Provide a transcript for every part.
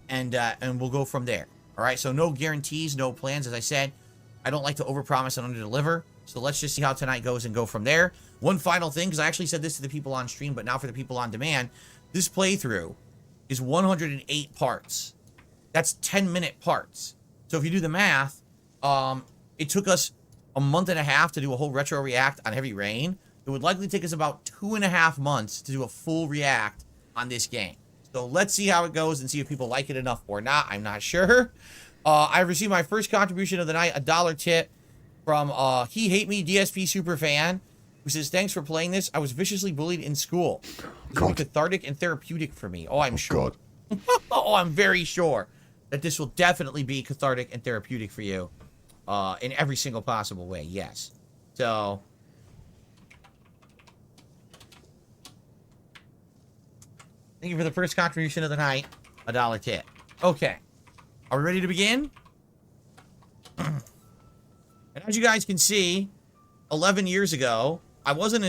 and we'll go from there. All right, so no guarantees, no plans. As I said, I don't like to overpromise and underdeliver. So let's just see how tonight goes and go from there. One final thing, because I actually said this to the people on stream, but now for the people on demand, this playthrough is 108 parts. That's 10-minute parts. So if you do the math, it took us a month and a half to do a whole retro react on Heavy Rain. It would likely take us about 2.5 months to do a full react on this game. So let's see how it goes and see if people like it enough or not. I'm not sure. I received my first contribution of the night, a $1 tip from He Hate Me DSP Superfan, who says, thanks for playing this. I was viciously bullied in school. This will be cathartic and therapeutic for me. Oh, I'm sure. Oh, I'm very sure that this will definitely be cathartic and therapeutic for you in every single possible way. Yes. So... thank you for the first contribution of the night. A $1 tip. Okay. Are we ready to begin? And as you guys can see, 11 years ago, I wasn't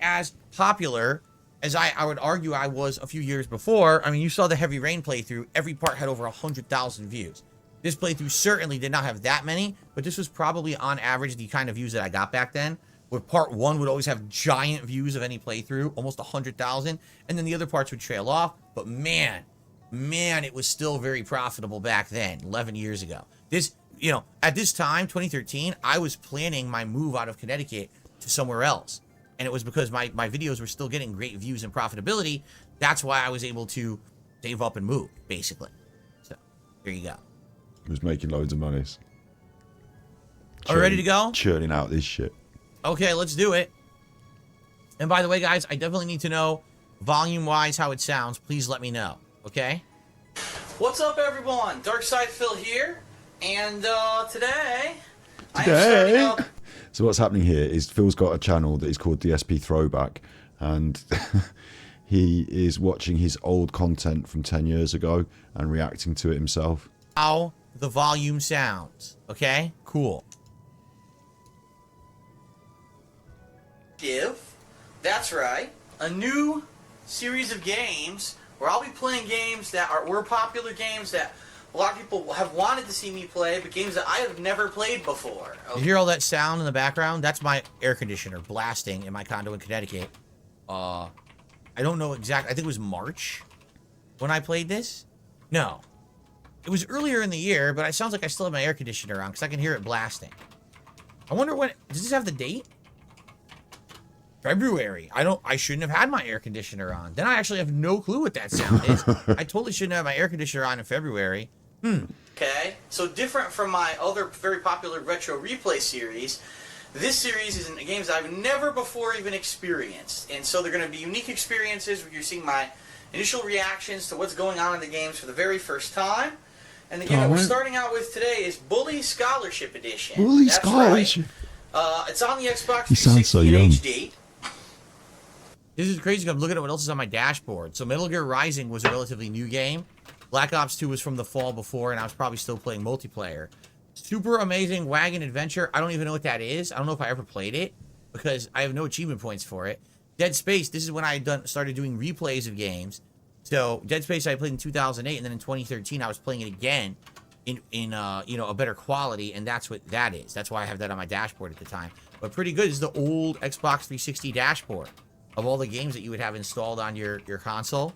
as popular as I would argue I was a few years before. I mean, you saw the Heavy Rain playthrough. Every part had over 100,000 views. This playthrough certainly did not have that many, but this was probably on average the kind of views that I got back then. Where part 1 would always have giant views of any playthrough, almost 100,000, and then the other parts would trail off. But man, it was still very profitable back then, 11 years ago. This, you know, at this time, 2013, I was planning my move out of Connecticut to somewhere else. And it was because my videos were still getting great views and profitability. That's why I was able to save up and move, basically. So, there you go. He was making loads of money. Are we ready to go? Churning out this shit. Okay, let's do it. And by the way, guys, I definitely need to know, volume-wise, how it sounds. Please let me know, okay? What's up, everyone? Darkside Phil here, and today... I am starting up... So what's happening here is Phil's got a channel that is called DSP Throwback, and he is watching his old content from 10 years ago and reacting to it himself. How the volume sounds, okay? Cool. That's right, a new series of games where I'll be playing games that were popular games that a lot of people have wanted to see me play, but games that I have never played before. Okay. You hear all that sound in the background? That's my air conditioner blasting in my condo in Connecticut. I don't know exactly. I think it was March when I played this. No, it was earlier in the year, but it sounds like I still have my air conditioner on because I can hear it blasting. I wonder when. Does this have the date? February. I shouldn't have had my air conditioner on. Then I actually have no clue what that sound is. I totally shouldn't have my air conditioner on in February. Okay, so different from my other very popular retro replay series, this series is in games that I've never before even experienced. And so they're going to be unique experiences where you're seeing my initial reactions to what's going on in the games for the very first time. And the game that we're starting out with today is Bully Scholarship Edition. Bully Scholarship. Right. It's on the Xbox 360 He sounds so young. in HD. This is crazy because I'm looking at what else is on my dashboard. So Metal Gear Rising was a relatively new game. Black Ops 2 was from the fall before, and I was probably still playing multiplayer. Super Amazing Wagon Adventure. I don't even know what that is. I don't know if I ever played it because I have no achievement points for it. Dead Space. This is when I started doing replays of games. So Dead Space I played in 2008, and then in 2013 I was playing it again in you know, a better quality, and that's what that is. That's why I have that on my dashboard at the time. But pretty good. This is the old Xbox 360 dashboard of all the games that you would have installed on your console.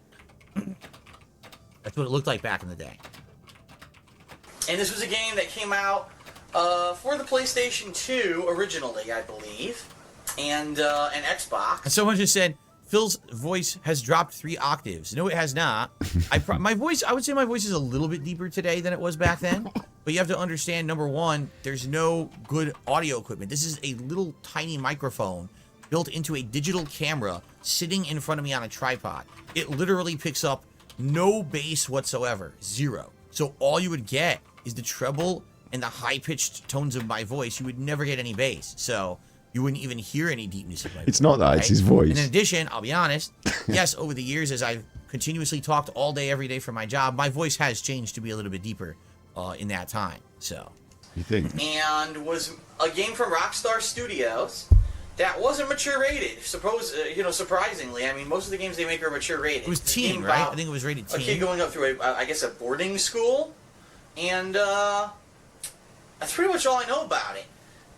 That's what it looked like back in the day. And this was a game that came out for the PlayStation 2 originally, I believe, and an Xbox. And someone just said, Phil's voice has dropped 3 octaves. No, it has not. My voice, I would say my voice is a little bit deeper today than it was back then. But you have to understand, number one, there's no good audio equipment. This is a little tiny microphone built into a digital camera sitting in front of me on a tripod. It literally picks up no bass whatsoever. 0. So all you would get is the treble and the high-pitched tones of my voice. You would never get any bass. So you wouldn't even hear any deepness of my voice. It's not that, right? It's his voice. And in addition, I'll be honest, yes, over the years, as I've continuously talked all day, every day for my job, my voice has changed to be a little bit deeper in that time. So you think? And was a game from Rockstar Studios. that wasn't mature rated. Surprisingly. I mean, most of the games they make are mature rated. It was teen, right? I think it was rated teen. A kid going up through, I guess, a boarding school. And that's pretty much all I know about it.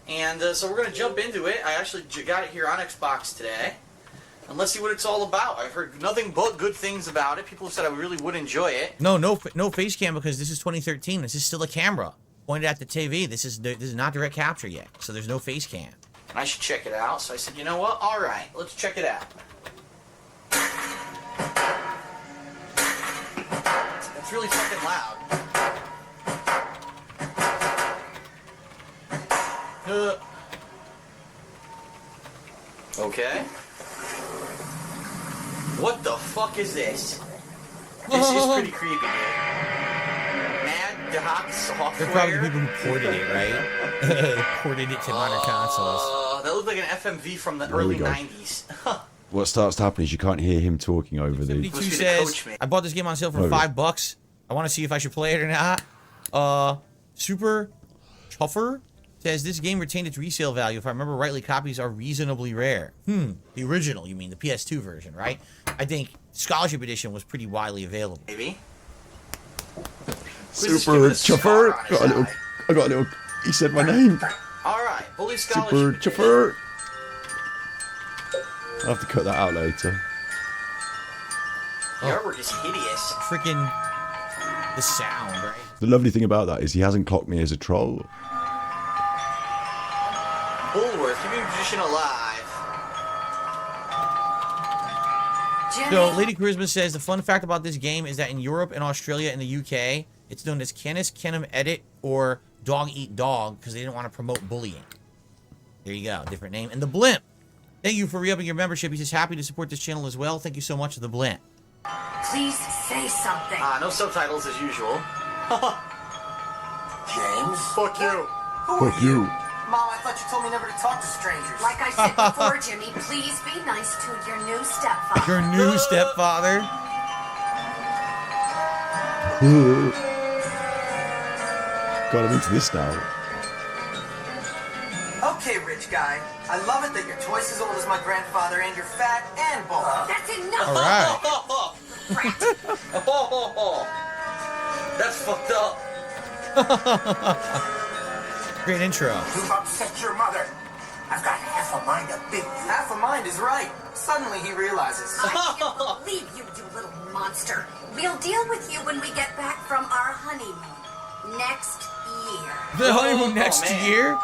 And so we're going to jump into it. I actually got it here on Xbox today. And let's see what it's all about. I've heard nothing but good things about it. People have said I really would enjoy it. No face cam because this is 2013. This is still a camera pointed at the TV. This is not direct capture yet, so there's no face cam. And I should check it out. So I said, you know what? All right, let's check it out. It's really fucking loud. Okay. What the fuck is this? This is pretty creepy, dude. Mad Dog Software. They're probably the people who ported it, right? Ported it to modern consoles. That looked like an FMV from the early 90s. What starts to happen is you can't hear him talking over the... 72 says, I bought this game on sale for $5. I want to see if I should play it or not. Super Chuffer says, this game retained its resale value. If I remember rightly, copies are reasonably rare. The original, you mean, the PS2 version, right? I think Scholarship Edition was pretty widely available. Maybe. Super Chuffer. I got a little... He said my name. Alright, Bully Scholarship Super Chuffer. I'll have to cut that out later. The artwork is hideous. Freaking... the sound, right? The lovely thing about that is he hasn't clocked me as a troll. Bullworth, keeping position alive. Jimmy. So, Lady Charisma says, the fun fact about this game is that in Europe and Australia and the UK, it's known as Canis Canem Edit or Dog Eat Dog because they didn't want to promote bullying. There you go, different name. And the Blimp, thank you for re-upping your membership. He's just happy to support this channel as well. Thank you so much, the Blimp. Please say something. No subtitles as usual. James? Fuck you. Fuck you. Mom, I thought you told me never to talk to strangers. Like I said before, Jimmy, please be nice to your new stepfather. Your new stepfather? Got him into this now. Okay, rich guy. I love it that you're twice as old as my grandfather and you're fat and bald. That's enough. All right. That's fucked up. Great intro. You've upset your mother. I've got half a mind to beat you. Half a mind is right. Suddenly he realizes. I can't believe you little monster. We'll deal with you when we get back from our honeymoon next year. The honeymoon next year?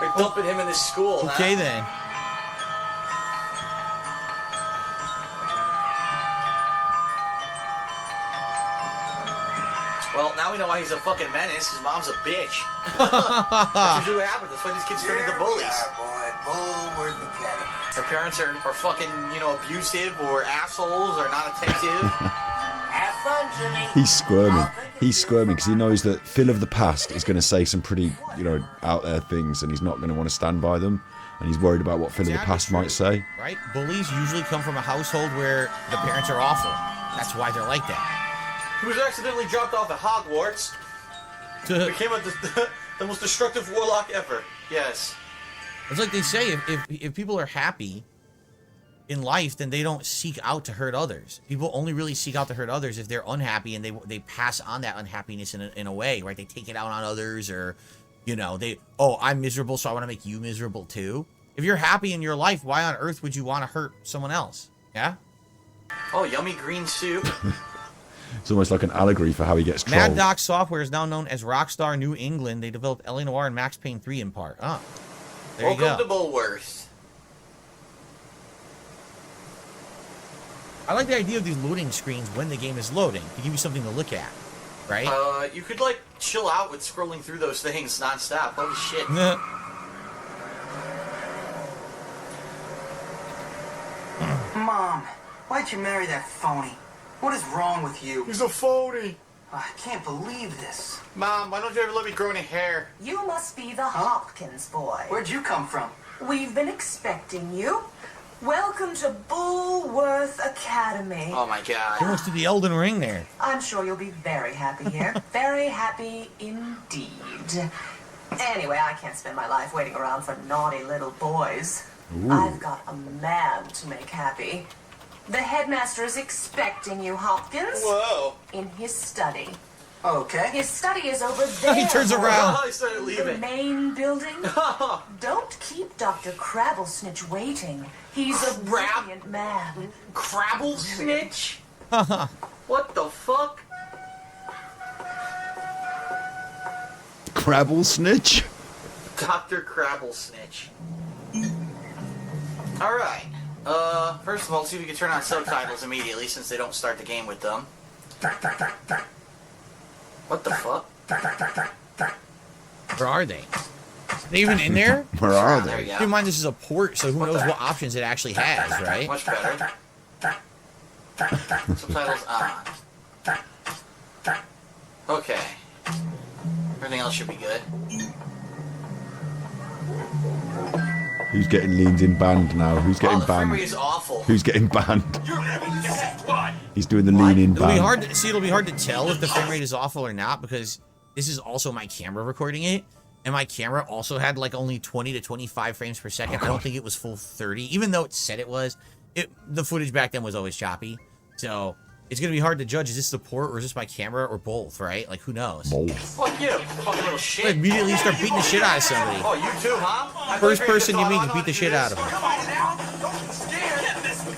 They're dumping him in this school. Okay, then. Well, now we know why he's a fucking menace. His mom's a bitch. That's usually what happens. That's why these kids turn into bullies. Yeah, boy. Bullworth Academy. Their parents are fucking, abusive or assholes or not attentive. Have fun, Jimmy. He's squirming. He's squirming because he knows that Phil of the past is going to say some pretty, out there things and he's not going to want to stand by them. And he's worried about what Phil of the past might say. Right? Bullies usually come from a household where the parents are awful. That's why they're like that. He was accidentally dropped off at Hogwarts. Became the most destructive warlock ever. Yes. It's like they say, if people are happy in life, then they don't seek out to hurt others. People only really seek out to hurt others if they're unhappy and they pass on that unhappiness in a way, right? They take it out on others or, I'm miserable, so I want to make you miserable too. If you're happy in your life, why on earth would you want to hurt someone else? Yeah? Oh, yummy green soup. It's almost like an allegory for how he gets trolled. Mad Doc Software is now known as Rockstar New England. They developed L.A. Noire and Max Payne 3 in part. Oh, there you go. Welcome to Bullworth. I like the idea of these loading screens when the game is loading to give you something to look at, right? You could, chill out with scrolling through those things nonstop. Holy shit. Mom, why'd you marry that phony? What is wrong with you? He's a phony. I can't believe this. Mom, why don't you ever let me grow any hair? You must be the Hopkins boy. Where'd you come from? We've been expecting you. Welcome to Bullworth Academy. Oh my god. Almost to the Elden Ring there. I'm sure you'll be very happy here. Very happy indeed. Anyway, I can't spend my life waiting around for naughty little boys. I've got a man to make happy. The headmaster is expecting you, Hopkins. Whoa. In his study. Okay. His study is over there. He turns around. I started The leaving. main building. Don't keep Dr. Crabblesnitch waiting. He's a brilliant man. Crabble snitch? What the fuck? Crabble snitch? Dr. Crabble snitch. Alright. First of all, let's see if we can turn on subtitles immediately since they don't start the game with them. What the fuck? Where are they? They even in there? Where are There they? you Keep go. in mind this is a port, so who knows what options it actually has, right? Much better. Subtitles on. Okay. Everything else should be good. Who's getting leaned in banned now? Who's Oh, getting the frame rate banned? is awful. Who's getting banned? He's doing the lean in It'll be ban. hard to see. It'll be hard to tell if the frame rate is awful or not because this is also my camera recording it, and my camera also had like only 20 to 25 frames per second. I don't think it was full 30, even though it said it was. The footage back then was always choppy, so it's gonna be hard to judge. Is this the port or is this my camera or both? Right? Like who knows? Both. Fuck you, fucking little shit. Immediately start beating the shit out of somebody. Oh, you too, huh? I thought First you were person you gonna meet, go you on beat the to shit this. out of them. Come on now, don't be scared.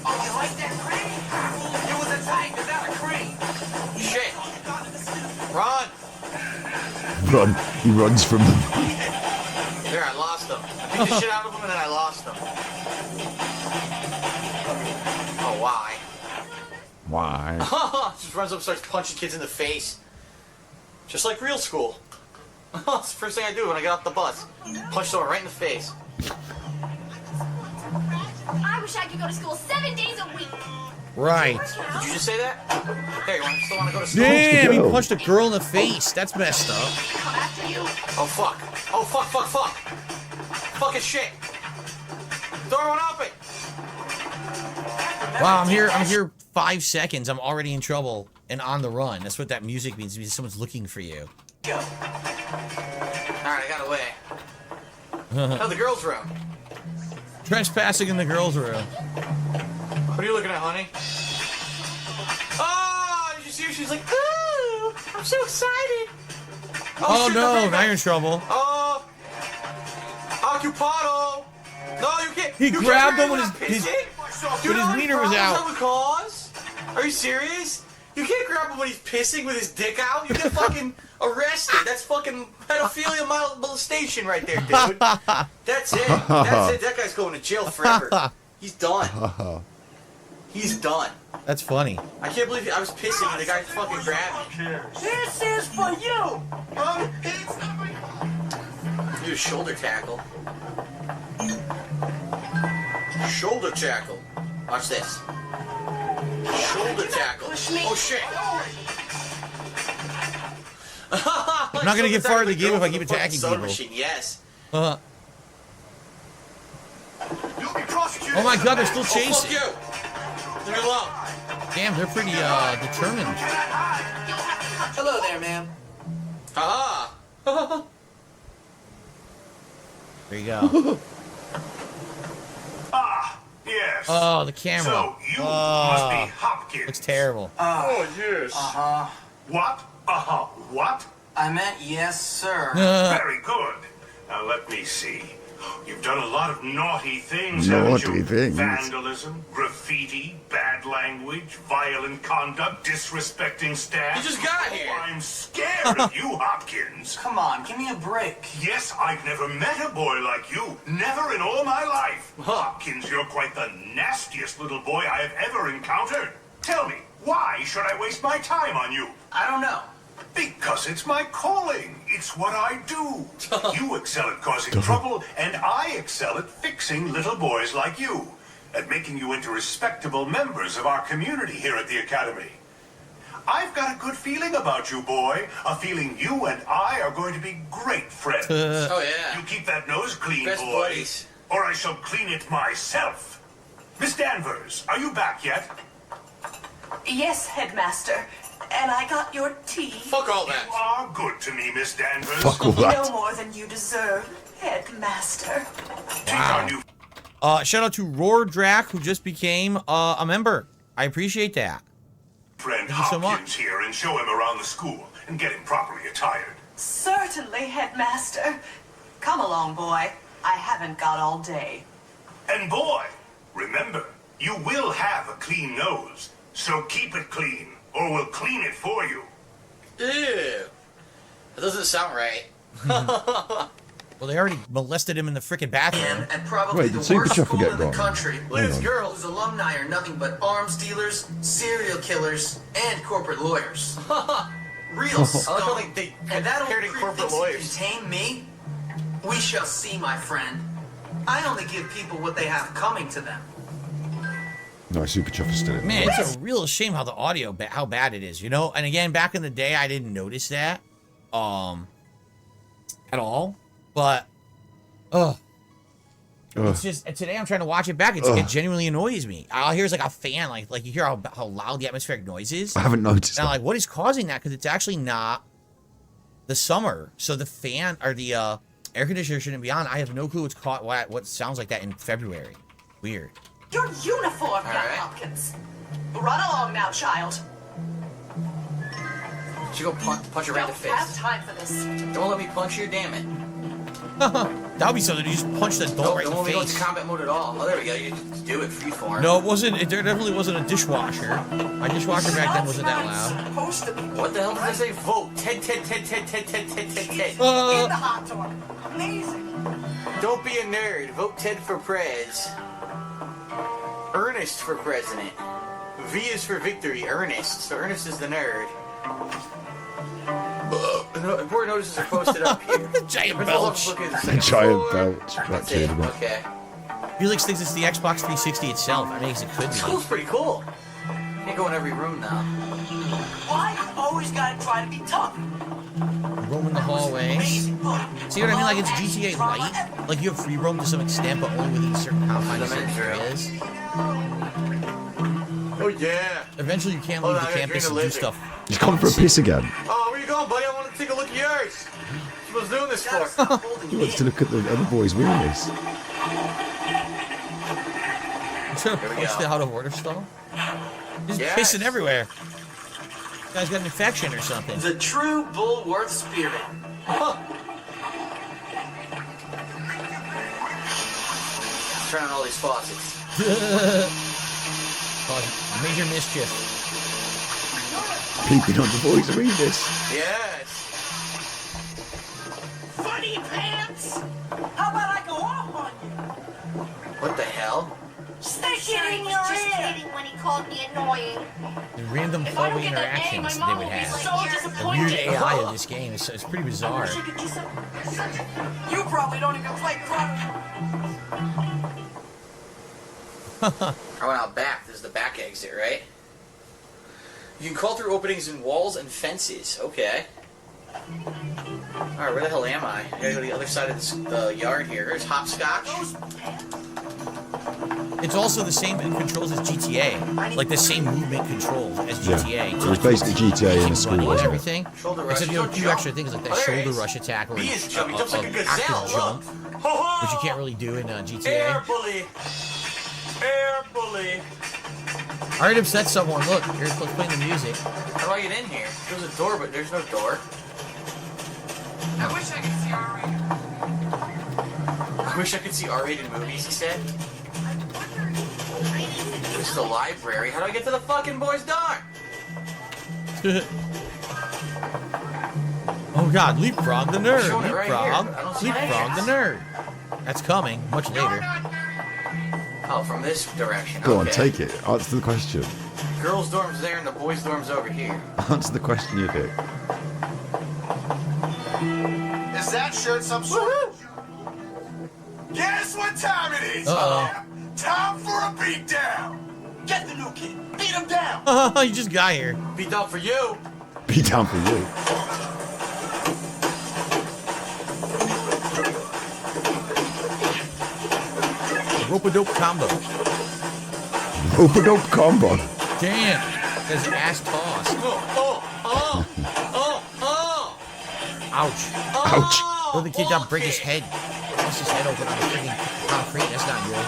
Oh, you like that crane? It was a tank, is that a crane? Shit. Run. Run. He runs from them. There, I lost him. I beat the shit out of him and then I lost him. Oh, why? Why? Just runs up and starts punching kids in the face. Just like real school. That's the first thing I do when I get off the bus. Punch someone right in the face. I wish I could go to school 7 days a week. Right. Did you just say that? Hey, you still want to go to school? Damn, he go. punched a girl in the face. That's messed up. Come after you. Oh, fuck. Oh, fuck, fuck, fuck. Fucking shit. Throw one up it. Wow, I'm here 5 seconds. I'm already in trouble and on the run. That's what that music means. It means someone's looking for you. Go. Alright, I got away. Oh, the girls' room. Trespassing in the girls' room. What are you looking at, honey? Oh, did you see her? She's like, ooh, I'm so excited. Oh shit, no, the now you're in trouble. Oh, occupado. No, you can't. He you grabbed can't him when grab his pissing? when his wiener was out. The cause? Are you serious? You can't grab him when he's pissing with his dick out. You get fucking arrested. That's fucking pedophilia molestation right there, dude. That's it. That's it. That guy's going to jail forever. He's done. He's done. That's funny. I can't believe I was pissing and the guy fucking grabbed me. This is for you. Do a shoulder tackle. Shoulder tackle. Watch this. Shoulder tackle. Oh shit. I'm not gonna get far in the game if I keep attacking soda people. Machine. Yes. Oh Oh my god, they're still Oh, fuck chasing. you. Leave me alone. Damn, they're pretty determined. Hello there, ma'am. Haha. There you go. Yes. Oh, the camera. So you must be Hopkins. Looks terrible. Oh, yes. Uh-huh. What? What? I meant yes, sir. Very good. Now let me see. You've done a lot of naughty things, haven't you? Naughty things. Vandalism, graffiti, bad language, violent conduct, disrespecting staff. You just got here. Oh, I'm scared of you, Hopkins. Come on, give me a break. Yes, I've never met a boy like you. Never in all my life. Hopkins, you're quite the nastiest little boy I have ever encountered. Tell me, why should I waste my time on you? I don't know. Because it's my calling. It's what I do. You excel at causing trouble, and I excel at fixing little boys like you. At making you into respectable members of our community here at the Academy. I've got a good feeling about you, boy. A feeling you and I are going to be great friends. Oh yeah. You keep that nose clean, Best boy. buddies. Or I shall clean it myself. Miss Danvers, are you back yet? Yes, Headmaster. And I got your tea. Fuck all You that. are good to me, Miss Danvers. Fuck all No that. more than you deserve, Headmaster. Take our new Shout out to Roar Drac, who just became a member. I appreciate that. Friend Thank you so Hopkins much. here and show him around the school and get him properly attired. Certainly, Headmaster. Come along, boy. I haven't got all day. And boy, remember, you will have a clean nose, so keep it clean, or we'll clean it for you. Ew. That doesn't sound right. Well, they already molested him in the freaking bathroom. And probably Wait, the did Super worst Chuff school get in the gone? country. Hold These on. girls' alumni are nothing but arms dealers, serial killers, and corporate lawyers. Real scum. I like how they And that old paired in creep corporate thinks he lawyers. can tame me? We shall see, my friend. I only give people what they have coming to them. No, Super Chuff is still in. Man, it's a real shame how the audio, how bad it is, you know? And again, back in the day, I didn't notice that, at all. But, it's just, today I'm trying to watch it back. It genuinely annoys me. All I hear is like a fan, like you hear how loud the atmospheric noise is. I haven't noticed And I'm that. like, what is causing that? Because it's actually not the summer. So the fan, or the air conditioner shouldn't be on. I have no clue what's caught, what sounds like that in February. Weird. Your uniform, young right. Hopkins. Run along now, child. Should go punch her right in the Don't have face. time for this. Don't let me punch you, damn it. That would be something. You just punch the adult right in Don't the let me go into face. combat mode at all. Oh, there we go. You just do it freeform. No, it wasn't. There definitely wasn't a dishwasher. My dishwasher back then wasn't that loud. Supposed to be What the hell did I say? Vote. Ted. in the hot dog. Amazing. Don't be a nerd. Vote Ted for prez. Ernest for president. V is for victory. Ernest. So Ernest is the nerd. Important notices are posted up here. Giant Principal belch. Book is A giant belch. That's That's it. it. Okay. Felix thinks it's the Xbox 360 itself. I mean, it could be. School's pretty cool. Can't go in every room now. Why you always gotta try to be tough? Roam in the hallways. Amazing book. See what I mean? Like it's GTA Light. Like you have free roam to some extent, but only within certain confines of certain areas. Oh yeah. Eventually, you can't Hold leave on, the I gotta campus and drink a do stuff. He's come for a piss again. Oh, where you going, buddy? I want to take a look at yours. What was doing this for? He wants to look at the other boys' weenies. I'm trying to Here we punch go. the out of order stall. He's Yes. pissing everywhere. Guy's got an infection or something. The true Bullworth spirit. Turn on all these faucets. Cause major mischief. Peeping on the boys' weenies. Yes. Funny pants. How about I go off on you? What the hell? Stay Sure, he kidding was your just ear. kidding when he called me annoying. The random If I don't hallway get that A, my interactions mom they will would be have. like, So "You're The weird disappointed. AI of this game is pretty bizarre. I could do some. You probably don't even play crap. I went out back. This is the back exit, right? You can call through openings in walls and fences. Okay. Alright, where the hell am I? I gotta go to the other side of the yard here. There's hopscotch. It's also the same controls as GTA. Like the same movement controls as Yeah. GTA. It was basically GTA in a Running school, and wasn't it? everything. Shoulder rush. Except you have a few extra things like that Oh, there it shoulder is. rush attack or B is jumping. Jumps like a gazelle. active jump, Look. which you can't really do in GTA. Air bully. Air bully. I already upset someone. Look, here's what's playing the music. How do I get in here? There's a door, but there's no door. I wish I could see R-rated. I wish I could see R-rated movies, he said. This is the library. How do I get to the fucking boys' dorm? Oh god, leapfrog the nerd. Showing it right here, Leapfrog. but I don't see Leapfrog the nerd. That's coming much later. Oh, from this direction. Go on, Okay. take it. Answer the question. Girls' dorm's there and the boys' dorm's over here. Answer the question, you dick. Is that shirt some sort of... Guess what time it is? Uh-oh. Time for a beatdown. Get the new kid. Beat him down. You just got here. Beat down for you. Be down for you. Rope-a-dope combo. Rope-a-dope combo. Damn. That's ass toss. Ouch. Ouch. Oh, the kid got break his head. bust his head open on the freaking concrete. That's not good.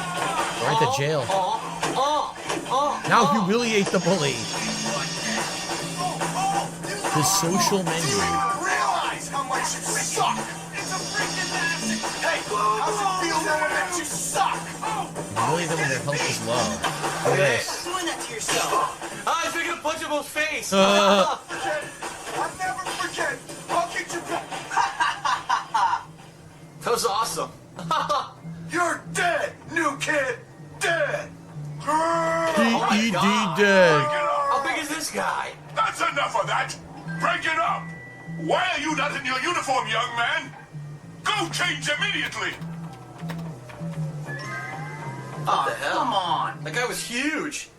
Go right to jail. Now humiliate the bully. The social menu. Realize how much you suck. It's a freaking massive. Hey, how's it feel knowing that you suck? Humiliate them when their health is low. Look at this. Doing that to yourself. I was making a punch him in his face. I'll never forget. I'll get you back. That was awesome. You're dead, new kid. Dead. D.E.D. dead. How big is this guy? That's enough of that. Break it up. Why are you not in your uniform, young man? Go change immediately. What the hell? Come on. That guy was huge.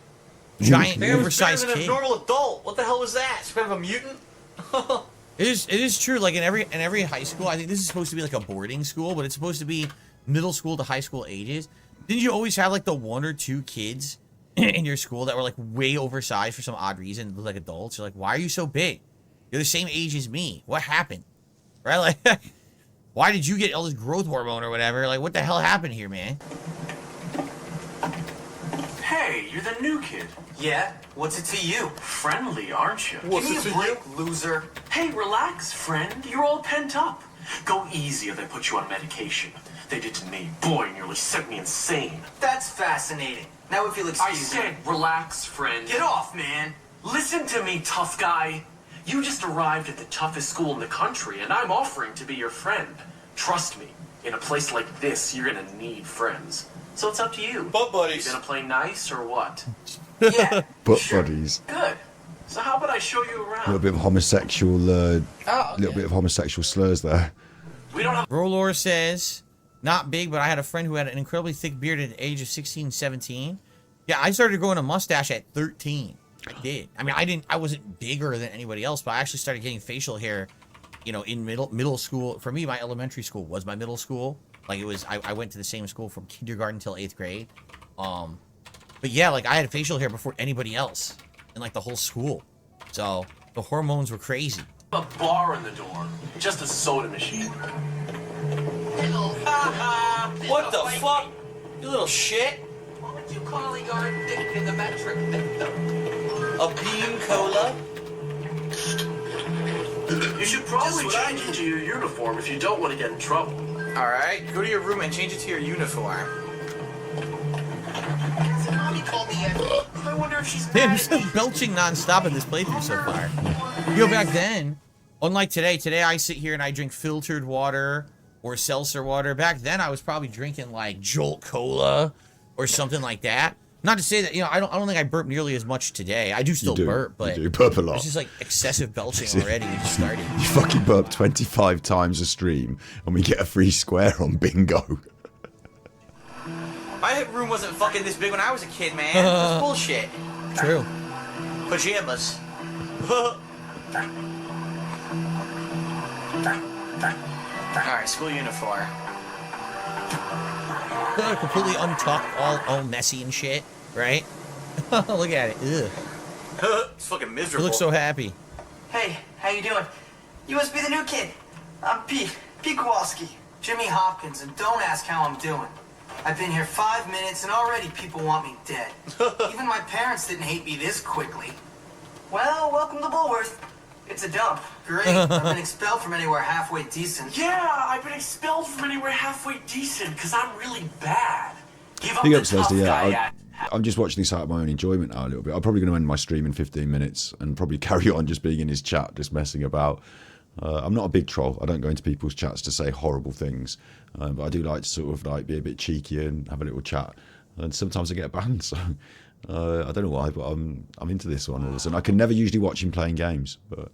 Giant, That guy was oversized bigger than a kid. normal adult. What the hell was that? Some kind of a mutant? It is true. Like in every high school, I think this is supposed to be like a boarding school, but it's supposed to be middle school to high school ages. Didn't you always have like the one or two kids in your school that were like way oversized for some odd reason, look like adults? You're like, why are you so big? You're the same age as me. What happened? Right? Like, why did you get all this growth hormone or whatever? Like, what the hell happened here, man? Hey, you're the new kid. Yeah? What's it to you? Friendly, aren't you? What's Give it me a to break, loser. Hey, relax, friend. You're all pent up. Go easy or they put you on medication. They did to me. Boy, nearly sent me insane. That's fascinating. Now if you'll I excuse me. said, relax, friend. Get off, man. Listen to me, tough guy. You just arrived at the toughest school in the country, and I'm offering to be your friend. Trust me, in a place like this, you're gonna need friends. So it's up to you. Butt You buddies. gonna play nice or what? Yeah. Butt sure. buddies. Good. So how about I show you A little around? bit of homosexual, Oh, okay. little bit of homosexual slurs there. We don't have Rolor says, not big, but I had a friend who had an incredibly thick beard at the age of 16, 17. Yeah, I started growing a mustache at 13. I did. I mean, I wasn't bigger than anybody else, but I actually started getting facial hair, you know, in middle school. For me, my elementary school was my middle school. Like it was, I went to the same school from kindergarten till 8th grade. But yeah, like I had facial hair before anybody else in like the whole school. So the hormones were crazy. a bar in the door. Just a soda machine. What the fuck? You little shit. What would you call a yard dick in the metric victim? A bean cola? You should probably change into your uniform if you don't want to get in trouble. Alright, go to your room and change it to your uniform. Mommy called me I wonder if she's Damn, mad he's at me. still belching nonstop in this playthrough so far. You go back then, unlike today I sit here and I drink filtered water or seltzer water. Back then I was probably drinking like Jolt Cola or something like that. Not to say that, you know, I don't think I burp nearly as much today. I do still burp, but you do burp a lot. it's just like excessive belching already. We just started. You fucking burp 25 times a stream and we get a free square on bingo. My room wasn't fucking this big when I was a kid, man. That's bullshit. True. Pajamas. Alright, school uniform. Completely untucked, all messy and shit, right? Look at it. Ugh. It's fucking You miserable. look so happy. Hey, how you doing? You must be the new kid. I'm Pete Kowalski. Jimmy Hopkins, and don't ask how I'm doing. I've been here 5 minutes, and already people want me dead. Even my parents didn't hate me this quickly. Well, welcome to Bullworth. It's a dump. Great. I've been expelled from anywhere halfway decent. Yeah, I've been expelled from anywhere halfway decent because I'm really bad. Give up Big the ups, tough Leslie. guy Yeah, I'm just watching this out of my own enjoyment now a little bit. I'm probably going to end my stream in 15 minutes and probably carry on just being in his chat, just messing about. I'm not a big troll. I don't go into people's chats to say horrible things, but I do like to sort of like be a bit cheeky and have a little chat. And sometimes I get banned, so I don't know why, but I'm into this one all of a sudden. I can never usually watch him playing games, but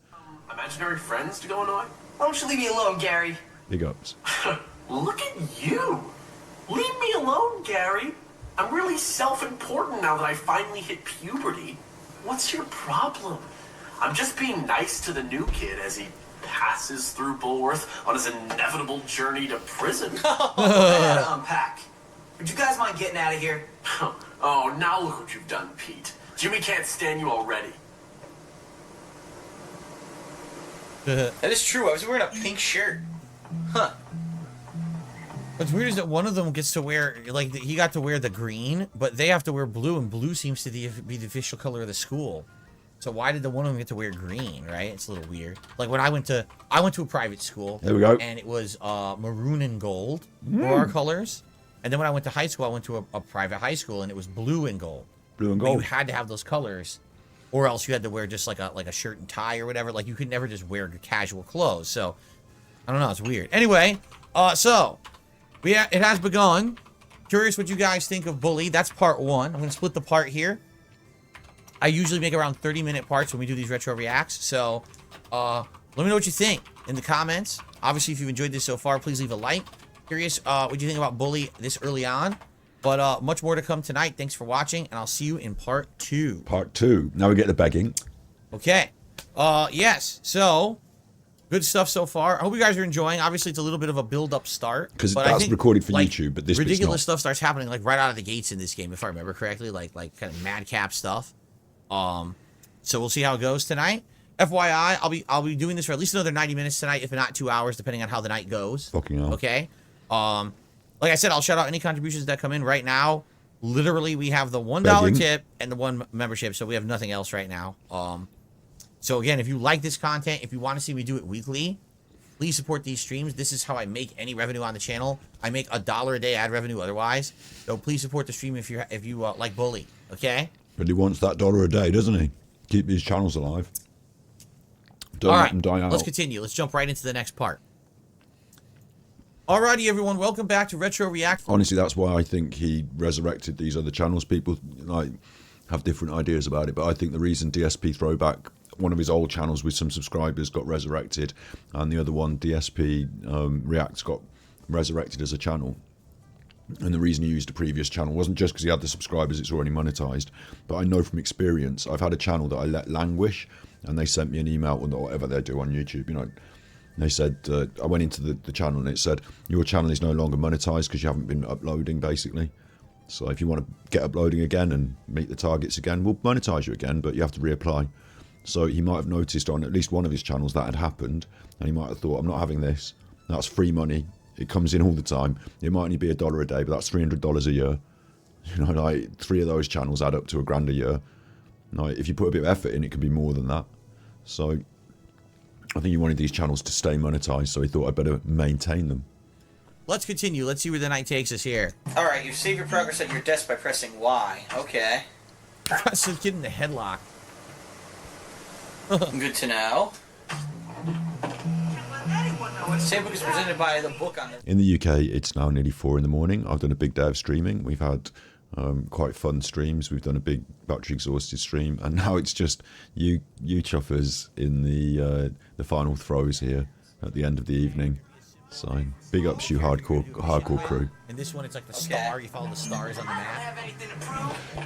Imaginary friends to go annoy? Why don't you leave me alone, Gary? big ups. Look at you. Leave me alone, Gary. I'm really self-important now that I finally hit puberty. What's your problem? I'm just being nice to the new kid as he passes through Bullworth on his inevitable journey to prison. I gotta unpack. Would you guys mind getting out of here? Oh, now look what you've done, Pete. Jimmy can't stand you already. That is true. I was wearing a pink shirt. Huh. What's weird is that one of them gets to wear, like, he got to wear the green, but they have to wear blue, and blue seems to be the official color of the school. So why did the one of them get to wear green, right? It's a little weird. Like, when I went to a private school. There we go. And it was maroon and gold were our colors. And then when I went to high school, I went to a private high school, and it was blue and gold. Blue and But gold. you had to have those colors, or else you had to wear just like a shirt and tie or whatever. Like, you could never just wear casual clothes. So, I don't know. It's weird. Anyway, so... it has begun. Curious what you guys think of Bully. That's part 1. I'm going to split the part here. I usually make around 30-minute parts when we do these retro reacts. So, let me know what you think in the comments. Obviously, if you've enjoyed this so far, please leave a like. Curious what you think about Bully this early on. But much more to come tonight. Thanks for watching, and I'll see you in part 2. Part 2. Now we get the begging. Okay. Yes. So... good stuff so far. I hope you guys are enjoying. Obviously, it's a little bit of a build-up start. Because but that's I think, recorded for like, YouTube, but this bit's ridiculous not. stuff starts happening like right out of the gates in this game, if I remember correctly. Like kind of madcap stuff. So we'll see how it goes tonight. FYI, I'll be doing this for at least another 90 minutes tonight, if not 2 hours, depending on how the night goes. Fucking hell. Okay. Like I said, I'll shout out any contributions that come in right now. Literally, we have the $1 Begging. tip and the 1 membership, so we have nothing else right now. So again, if you like this content, if you want to see me do it weekly, please support these streams. This is how I make any revenue on the channel. I make $1 a day ad revenue otherwise. So please support the stream if you like Bully. Okay. But he wants that $1 a day, doesn't he? Keep these channels alive. Don't All let right. them die out. Let's continue. Let's jump right into the next part. Alrighty, everyone. Welcome back to Retro React. Honestly, that's why I think he resurrected these other channels. People like have different ideas about it, but I think the reason DSP Throwback, one of his old channels with some subscribers, got resurrected, and the other one, DSP Reacts, got resurrected as a channel. And the reason he used a previous channel wasn't just because he had the subscribers, it's already monetized, but I know from experience, I've had a channel that I let languish, and they sent me an email, or whatever they do on YouTube, you know. They said, I went into the channel and it said, your channel is no longer monetized because you haven't been uploading, basically. So if you want to get uploading again and meet the targets again, we'll monetize you again, but you have to reapply. So he might have noticed on at least one of his channels that had happened, and he might have thought, I'm not having this. That's free money. It comes in all the time. It might only be $1 a day, but that's $300 a year. You know, like 3 of those channels add up to $1,000 a year. Like, if you put a bit of effort in, it could be more than that. So I think he wanted these channels to stay monetized, so he thought I'd better maintain them. Let's continue. Let's see where the night takes us here. Alright, you save your progress at your desk by pressing Y. Okay. So get in the headlock. Good to know. Same book is presented by the book on the... In the UK, it's now nearly 4 in the morning. I've done a big day of streaming. We've had quite fun streams. We've done a big battery exhausted stream, and now it's just you chuffers in the final throws here at the end of the evening. So big ups, you hardcore crew. And this one, it's like the star. You follow the stars on the map.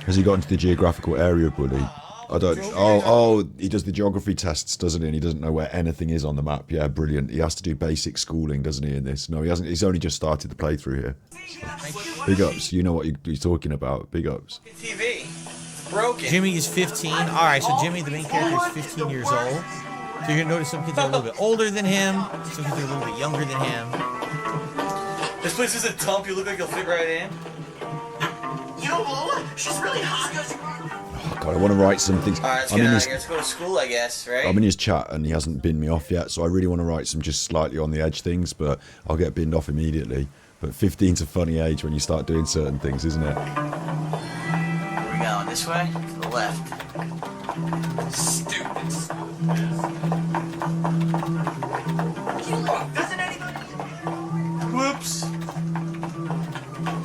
Has he got into the geographical area, Bully? I don't. Oh, he does the geography tests, doesn't he? And he doesn't know where anything is on the map. Yeah, brilliant. He has to do basic schooling, doesn't he? In this, no, he hasn't. He's only just started the playthrough here. So, big ups. You know what he's talking about. Big ups. TV. Broken. Jimmy is 15. All right, so Jimmy, the main character, is 15 years old. So you're gonna notice some kids are a little bit older than him. Some kids are a little bit younger than him. This place is a dump. You look like you'll fit right in. You know Lola? She's really hot. Oh God, I want to write some things. Alright, let's get out of here. Let's go to school, I guess, right? I'm in his chat and he hasn't binned me off yet, so I really want to write some just slightly on the edge things, but I'll get binned off immediately. But 15's a funny age when you start doing certain things, isn't it? Where we going? This way? To the left. Stupid. Doesn't anybody... Whoops.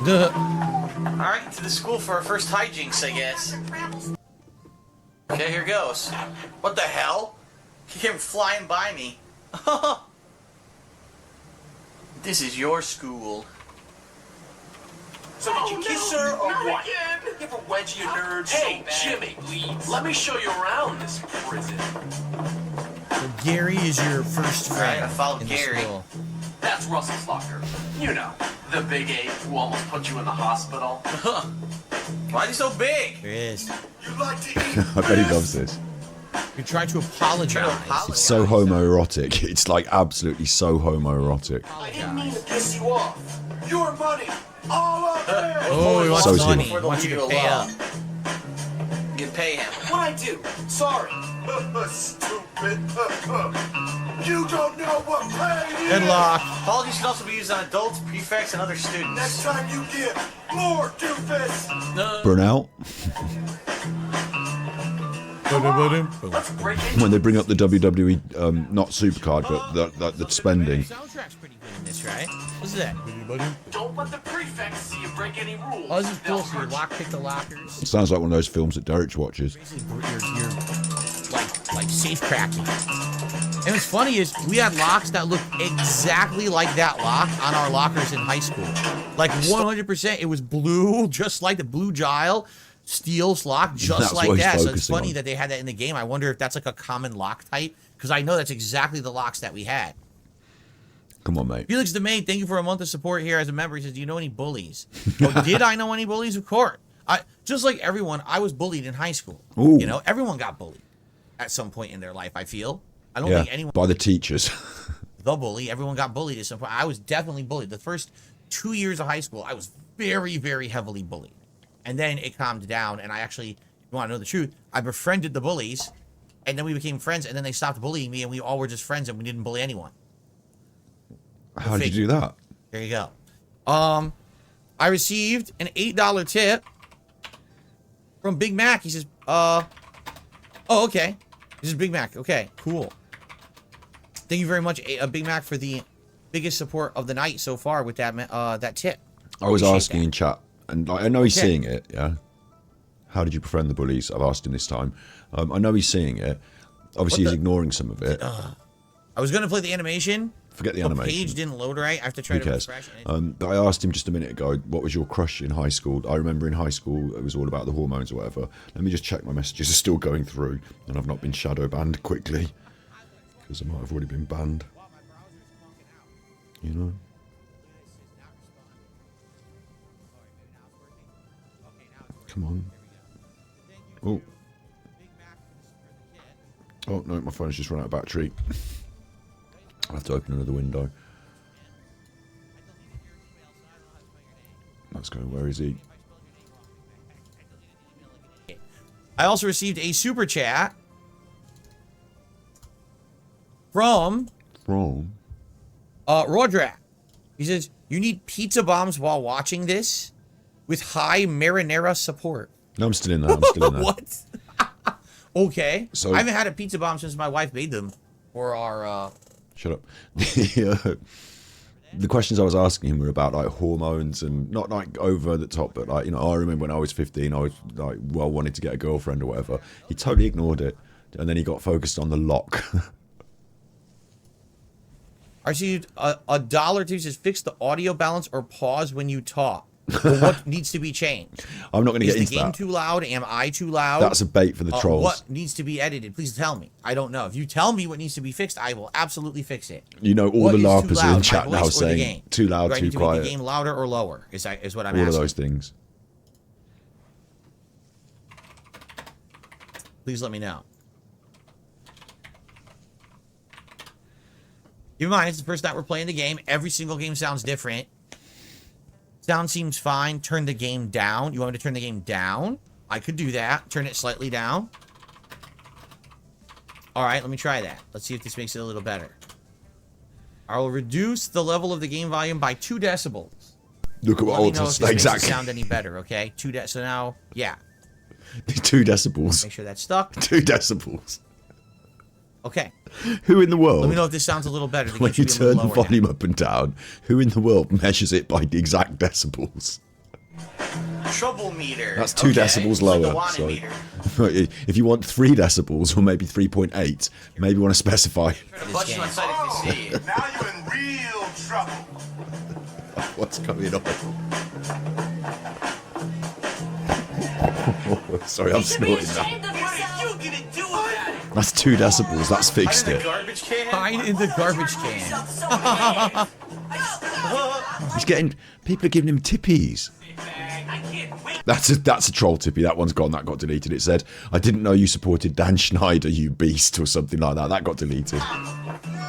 Duh. Alright, to the school for our first hijinks, I guess. Okay, here goes. What the hell? He came flying by me. This is your school. So did you kiss her or what? Give a wedgie, you nerd. Hey, Jimmy, let me show you around this prison. So Gary is your first Alright, I friend followed in the Gary. school. That's Russell's locker. You know, the big ape who almost put you in the hospital. Why is he so big? There he is. You like to eat? I bet he loves this. You're trying to apologize. It's so homoerotic. It's like absolutely so homoerotic. I didn't mean to piss you off. Your money, all up there. Oh, he wants So is he. money. He Before they'll wants leave you you to pay alone. up. You pay him. What'd I do? Sorry. Stupid. You don't know what pain Good is. luck. Apologies can also be used on adults, prefects, and other Next students. time you get more doofus. Burnout. Let's break in. When they bring up the WWE, not Supercard, but the spending. Soundtrack's pretty good in this, right? What's that? Don't let the prefects see you break any rules. Oh, this is cool. They'll So you hurt you. lockpick the lockers. It sounds like one of those films that Derek watches. Basically, you're like safe cracking. And what's funny is we had locks that looked exactly like that lock on our lockers in high school. Like 100%. It was blue, just like the blue Gile. Steel lock, just That's like what he's that. So it's focusing funny on. that they had that in the game. I wonder if that's like a common lock type. Because I know that's exactly the locks that we had. Come on, mate. Felix DeMay, thank you for a month of support here as a member. He says, do you know any bullies? Oh, did I know any bullies? Of course. Just like everyone, I was bullied in high school. Ooh. You know, everyone got bullied at some point in their life, I feel. I don't Yeah, think anyone by the teachers. the bully. Everyone got bullied at some point. I was definitely bullied. The first 2 years of high school, I was very, very heavily bullied. And then it calmed down, and I actually, if you want to know the truth, I befriended the bullies, and then we became friends, and then they stopped bullying me, and we all were just friends, and we didn't bully anyone. How did you do that? There you go. I received an $8 tip from Big Mac. He says, oh, okay. This is Big Mac. Okay, cool. Thank you very much, Big Mac, for the biggest support of the night so far with that that tip. I was Appreciate asking that. in chat, and I know he's Okay. seeing it, yeah? How did you befriend the bullies? I've asked him this time. I know he's seeing it. Obviously, he's ignoring some of it. I was going to play the animation. Forget the The animation. page didn't load right. I have to try Who to cares? refresh it. But I asked him just a minute ago, what was your crush in high school? I remember in high school, it was all about the hormones or whatever. Let me just check my messages are still going through, and I've not been shadow banned quickly, because I might have already been banned. You know? Come on. Oh. Oh, no, my phone's just run out of battery. I'll have to open another window. Let's go. Where is he? I also received a super chat from Rodrak. He says, you need pizza bombs while watching this with high marinara support. No, I'm still in there. I'm still in there. What? Okay. So- I haven't had a pizza bomb since my wife made them for our Shut up. The questions I was asking him were about like hormones and not like over the top, but like, you know, I remember when I was 15, I was like, well, wanted to get a girlfriend or whatever. He totally ignored it, and then he got focused on the lock. I received a dollar to says fix the audio balance or pause when you talk. Well, what needs to be changed? I'm not going to Is get the into game that. too loud? Am I too loud? That's a bait for the trolls. What needs to be edited? Please tell me. I don't know. If you tell me what needs to be fixed, I will absolutely fix it. You know, all What the is too larpers are loud, in my chat now voice or the game? saying too loud, Do I too need to quiet. make the game louder or lower? Is what I'm All of asking. those things. Please let me know. Keep in mind, it's the first night we're playing the game. Every single game sounds different. Sound seems fine. Turn the game down. You want me to turn the game down? I could do that. Turn it slightly down. All right, let me try that. Let's see if this makes it a little better. I will reduce the level of the game volume by 2 decibels. Look at what Let me know if Altus this makes it exactly. sound any better, okay? 2 decibels. So now, yeah. 2 decibels. Make sure that's stuck. 2 decibels. Okay. Who in the world? Let me know if this sounds a little better. The When game you should be a little turn the lower now. volume up and down, who in the world measures it by the exact decibels? Trouble meter. That's 2 decibels It's like lower. the Wanted So meter. if you want 3 decibels or maybe 3.8, maybe you want to specify Bust you inside if you see it. Now you're in real trouble. what's coming on. Sorry, I'm You should be snorting now. ashamed of What are yourself. you gonna do about it? That's 2 decibels. That's fixed Hide in it. the garbage can? Hide in the garbage can. So mad. He's getting. People are giving him tippies. I can't wait. That's a troll tippy. That one's gone. That got deleted. It said, "I didn't know you supported Dan Schneider, you beast," or something like that. That got deleted.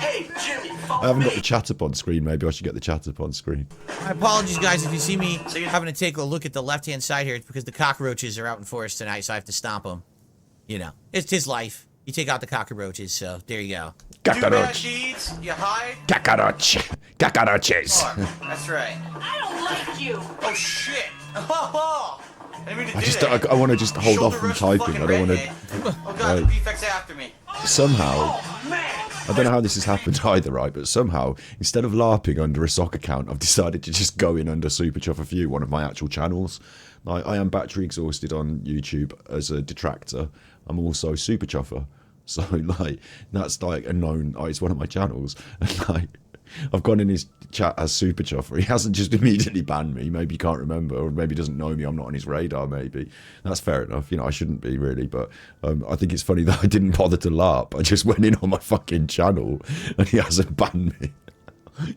Hey, Jimmy, I haven't got the chat up on screen. Maybe I should get the chat up on screen. My apologies, guys, if you see me having to take a look at the left-hand side here. It's because the cockroaches are out in forest tonight, so I have to stomp them. You know, it's his life. You take out the cockroaches, so there you go. Do bad deeds, you hide. Cockroaches. Oh, that's right. I don't like you. Oh shit. Oh, I didn't mean to do just, that. I want to just hold off from Shoulder typing. I fucking don't want redhead. to. Oh god, the prefect's after me. Somehow, Oh, man. I don't know how this has happened either, right? But somehow, instead of LARPing under a sock account, I've decided to just go in under Super Chuffer Few, one of my actual channels. Like, I am battery exhausted on YouTube as a detractor. I'm also Super Chuffer. So, like, that's like a known, it's one of my channels. And, like, I've gone in his chat as Super Chuffer. He hasn't just immediately banned me. Maybe he can't remember, or maybe he doesn't know me. I'm not on his radar, maybe. That's fair enough. You know, I shouldn't be, really. But I think it's funny that I didn't bother to LARP. I just went in on my fucking channel, and he hasn't banned me.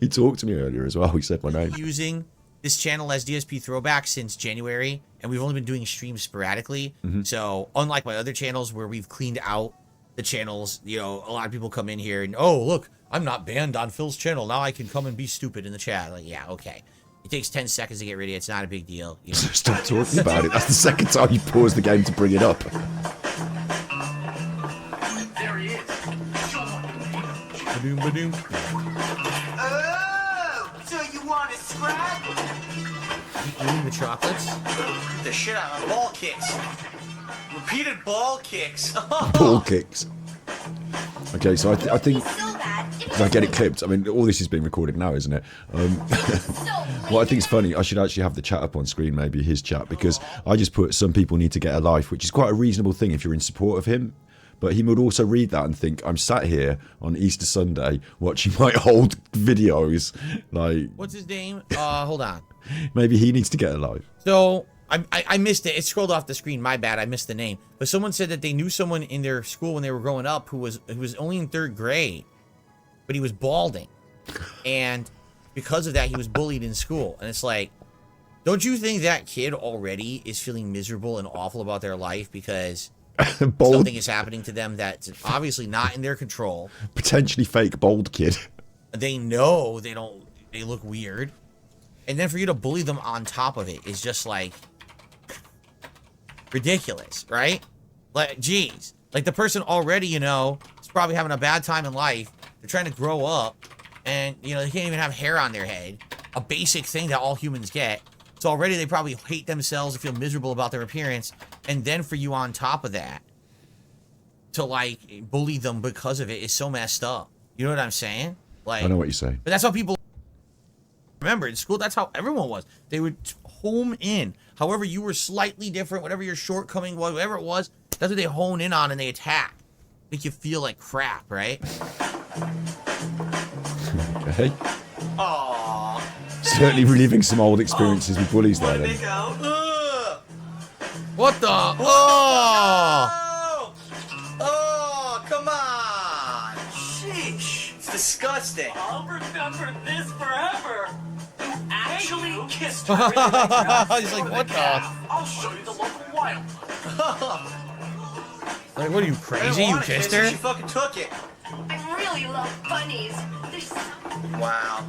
He talked to me earlier as well. He said my name. Using this channel as DSP Throwback since January, and we've only been doing streams sporadically. So, unlike my other channels where we've cleaned out the channels, you know, a lot of people come in here and, oh, look, I'm not banned on Phil's channel. Now I can come and be stupid in the chat. Like, yeah, okay. It takes 10 seconds to get rid of it. It's not a big deal. You know? Stop talking about it. That's the second time you paused the game to bring it up. There he is. Ba-doom, ba-doom. Oh, so you want to scrap? Eating the chocolates? The shit out of ball kicks. Repeated ball kicks. Ball kicks. Okay, so I think... So bad. Did I get it clipped? I mean, all this is being recorded now, isn't it? What I think is funny, I should actually have the chat up on screen, maybe his chat, because I just put some people need to get a life, which is quite a reasonable thing if you're in support of him. But he would also read that and think, I'm sat here on Easter Sunday watching my old videos. Like, What's his name? Hold on. maybe he needs to get a life. So, I missed it. It scrolled off the screen. My bad. I missed the name. But someone said that they knew someone in their school when they were growing up who was only in 3rd grade, but he was balding. And because of that, he was bullied in school. And it's like, don't you think that kid already is feeling miserable and awful about their life because Bold, something is happening to them that's obviously not in their control? potentially fake bald kid. They know they look weird. And then for you to bully them on top of it is just like ridiculous, right? Like, geez. Like, the person already, you know, is probably having a bad time in life. They're trying to grow up, and, you know, they can't even have hair on their head. A basic thing that all humans get. So already they probably hate themselves and feel miserable about their appearance. And then for you on top of that to, like, bully them because of it is so messed up. You know what I'm saying? Like, I know what you say. but that's how people... Remember, in school, that's how everyone was. They would home in. However, you were slightly different, whatever your shortcoming was, whatever it was, that's what they hone in on and they attack. Make you feel like crap, right? Okay. Aww. Certainly reliving some old experiences with bullies there, then. What the? Oh! Oh, come on. Sheesh. It's disgusting. I'll remember this forever. You actually kissed He's her. like, what the? I'll show you the local wildlife. Like, what are you, I crazy? didn't You want it, kissed so her? She fucking took it. I really love bunnies. They're so... Wow.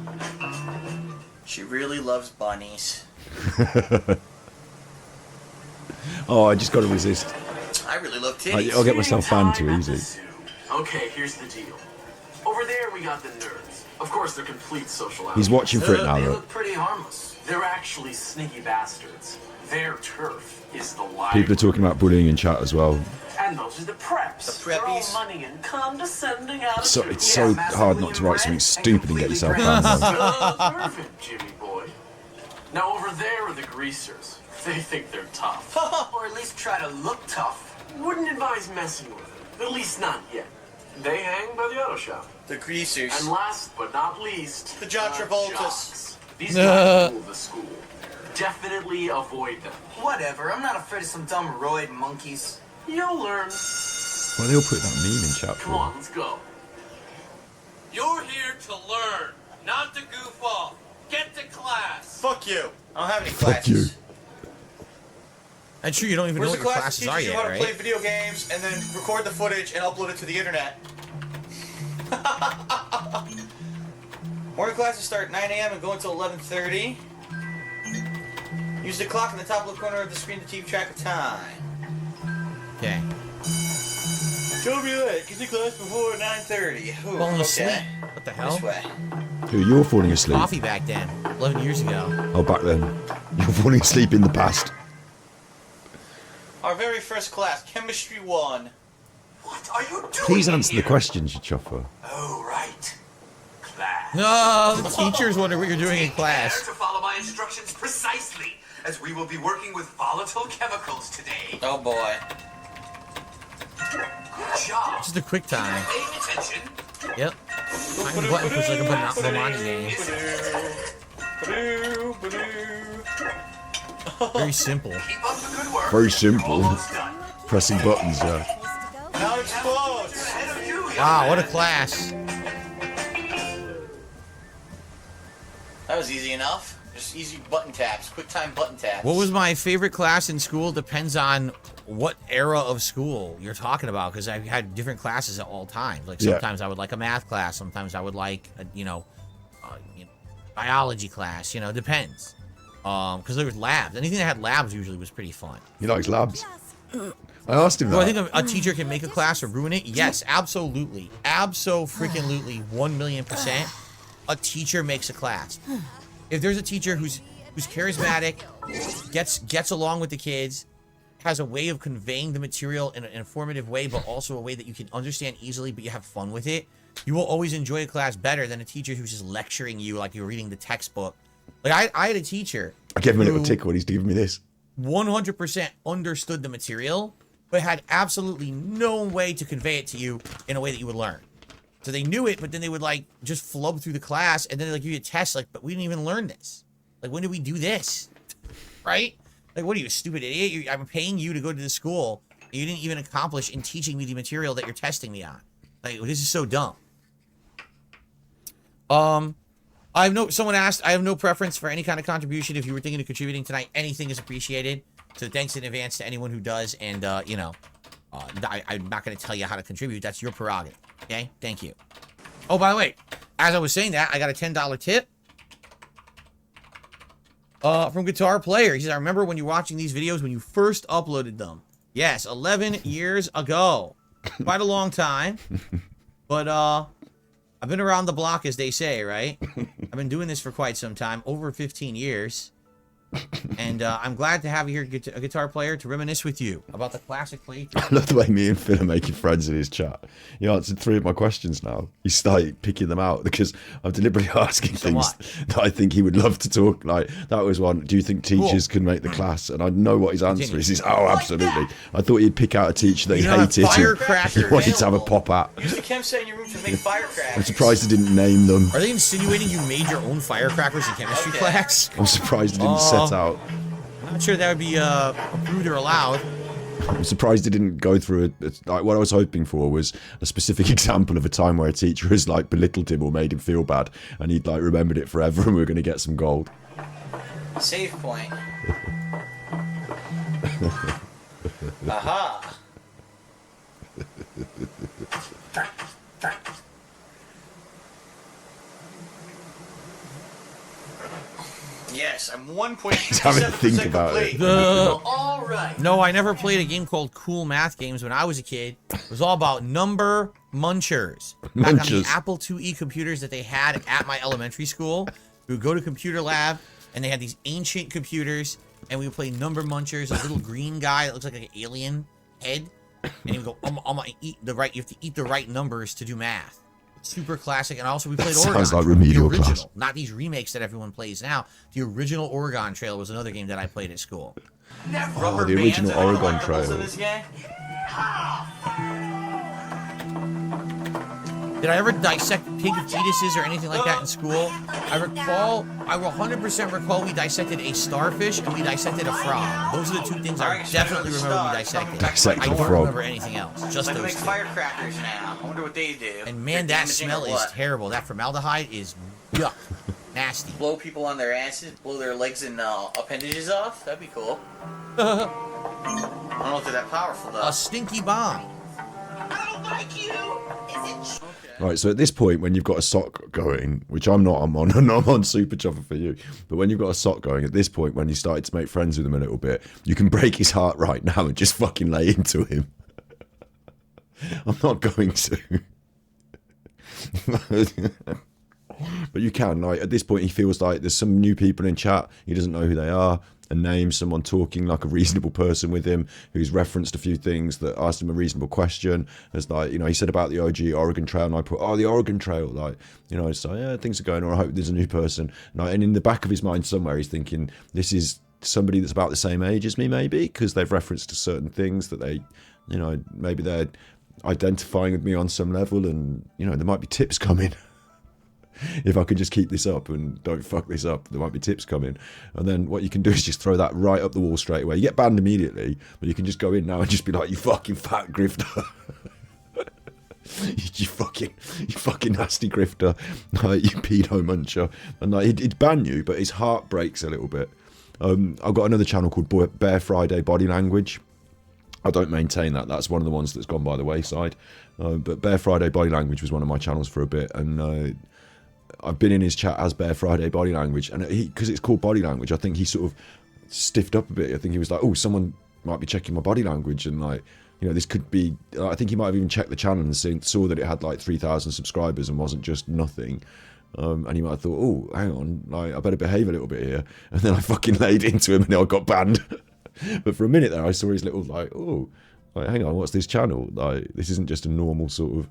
She really loves bunnies. Oh, I just got to resist. I really love titties. I'll get myself banned too Time at easy. the zoo. Okay, here's the deal. Over there we got the nerds. Of course, they're complete social He's outcasts. watching for it now, They though. look pretty harmless. They're actually sneaky bastards. Their turf is the library. People are talking about bullying in chat as well. And those are the preps. The They're all preppies. money and condescending attitude. So it's so hard not to write something stupid and get yourself banned. though. Observant, Jimmy boy. Now over there are the greasers. They think they're tough. Or at least try to look tough. Wouldn't advise messing with them. At least not yet. They hang by the auto shop. The greasers. And last but not least, The John Travoltas. jocks. These guys rule the school. Definitely avoid them. Whatever, I'm not afraid of some dumb roid monkeys. You'll learn. Well, they'll put that meme in chat Come for. on, let's go. You're here to learn, not to goof off. Get to class. Fuck you. I don't have any Fuck you. classes. That's true, you don't even Where's know the what your class that classes are teaches you yet, how to play right? video games and then record the footage and upload it to the internet? Morning classes start at 9 a.m. and go until 11:30. Use the clock in the top left corner of the screen to keep track of time. Okay. Don't be late. Get to class before 9:30. Falling asleep. What the hell? This way. Who, you're falling asleep? Coffee back then, 11 years ago. Oh, back then. You're falling asleep in the past. Our very first class, Chemistry 1. What are you doing? Please answer here? the questions, you chopper. Oh, right. Class. No, the teachers wonder what you're doing in Take class. care to follow my instructions precisely, as we will be working with volatile chemicals today. Oh boy. Good job. Just a quick time. Paying attention. Yep. Tiny button push like a Bomani game. Very simple. Keep up the good work. Very simple. Almost done. Pressing buttons, yeah. Now explodes. Ahead of you, young Wow, what a man. class. That was easy enough. Just easy button taps, quick time button taps. What was my favorite class in school depends on what era of school you're talking about, because I've had different classes at all times. Like Yeah. sometimes I would like a math class, sometimes I would like a, biology class. Depends. Because there was labs. Anything that had labs usually was pretty fun. He likes labs. I asked him Do I that. think a teacher can make a class or ruin it? Yes, absolutely. Abso-freaking-lutely, 1,000,000%. A teacher makes a class. If there's a teacher who's charismatic, gets along with the kids, has a way of conveying the material in an informative way, but also a way that you can understand easily, but you have fun with it, you will always enjoy a class better than a teacher who's just lecturing you like you're reading the textbook. Like I had a teacher. I gave him a little who tickle when he's giving me this. 100% understood the material, but had absolutely no way to convey it to you in a way that you would learn. So they knew it, but then they would like just flub through the class, and then like you get tests like, but we didn't even learn this. Like, when did we do this? Right? Like, what are you, a stupid idiot? I'm paying you to go to the school, and you didn't even accomplish in teaching me the material that you're testing me on. Like, this is so dumb. Someone asked, I have no preference for any kind of contribution. If you were thinking of contributing tonight, anything is appreciated. So thanks in advance to anyone who does. And, I'm not going to tell you how to contribute. That's your prerogative. Okay? Thank you. Oh, by the way, as I was saying that, I got a $10 tip from Guitar Player. He says, I remember when you were watching these videos when you first uploaded them. Yes, 11 years ago. Quite a long time. But, I've been around the block, as they say, right? I've been doing this for quite some time, over 15 years. And I'm glad to have you here, a Guitar Player, to reminisce with you about the classic playthrough. I love the way me and Phil are making friends in his chat. He answered 3 of my questions now. He started picking them out because I'm deliberately asking things that I think he would love to talk. Like, that was one. Do you think teachers can make the class? And I know what his answer is. He says, oh, absolutely. I thought he'd pick out a teacher that he hated. Firecracker He wanted to have a pop at. Use the chem set in your room to make firecrackers. I'm surprised he didn't name them. Are they insinuating you made your own firecrackers in chemistry class? I'm surprised he didn't set out. I'm not sure that would be approved or allowed. I'm surprised he didn't go through it. Like, what I was hoping for was a specific example of a time where a teacher has like belittled him or made him feel bad, and he'd like remembered it forever, and we were going to get some gold. Save point. Aha. Yes, I'm 1.57% He's having to think about it. All right. No, I never played a game called Cool Math Games when I was a kid. It was all about number munchers. Back on the Munchers. Apple IIe computers that they had at my elementary school. We would go to computer lab, and they had these ancient computers, and we would play number munchers. A little green guy that looks like an alien head, and he would go, eat the right. You have to eat the right numbers to do math. Super classic, and also we played That Oregon. sounds like remedial the original, class. not these remakes that everyone plays now. The original Oregon Trail was another game that I played at school. Oh, the original Oregon Trail. Did I ever dissect pig fetuses or anything like that in school? I 100% recall we dissected a starfish and we dissected a frog. Those are the two things I definitely remember we dissected. Dissected I a don't frog. remember anything else. Just Like those make two. firecrackers now. I wonder what they do. And man, They're that damaging smell or is what? terrible. That formaldehyde is yuck. Nasty. Blow people on their asses, blow their legs and appendages off. That'd be cool. I don't know if they're that powerful though. A stinky bomb. like you. Is it Right, so at this point, when you've got a sock going, which I'm not, I'm on super chopper for you, but when you've got a sock going, at this point, when you started to make friends with him a little bit, you can break his heart right now and just fucking lay into him. I'm not going to. But you can, like, at this point, he feels like there's some new people in chat, he doesn't know who they are, a name, someone talking like a reasonable person with him, who's referenced a few things that asked him a reasonable question, as like, you know, he said about the OG Oregon Trail, and I put, oh, the Oregon Trail, like, you know, so yeah, things are going on, I hope there's a new person, and in the back of his mind somewhere, he's thinking, this is somebody that's about the same age as me, maybe, because they've referenced to certain things that they, you know, maybe they're identifying with me on some level, and, you know, there might be tips coming. If I could just keep this up and don't fuck this up, there might be tips coming. And then what you can do is just throw that right up the wall straight away. You get banned immediately, but you can just go in now and just be like, you fucking fat grifter. you fucking nasty grifter. You pedo muncher. And like, he'd ban you, but his heart breaks a little bit. I've got another channel called Bear Friday Body Language. I don't maintain that. That's one of the ones that's gone by the wayside. But Bear Friday Body Language was one of my channels for a bit. And I've been in his chat as Bear Friday Body Language, and because it's called Body Language, I think he sort of stiffed up a bit. I think he was like, oh, someone might be checking my body language, and like, you know, this could be, I think he might have even checked the channel and saw that it had like 3,000 subscribers and wasn't just nothing. And he might have thought, oh, hang on, like, I better behave a little bit here. And then I fucking laid into him and I got banned. But for a minute there, I saw his little like, oh, like, hang on, what's this channel? Like, this isn't just a normal sort of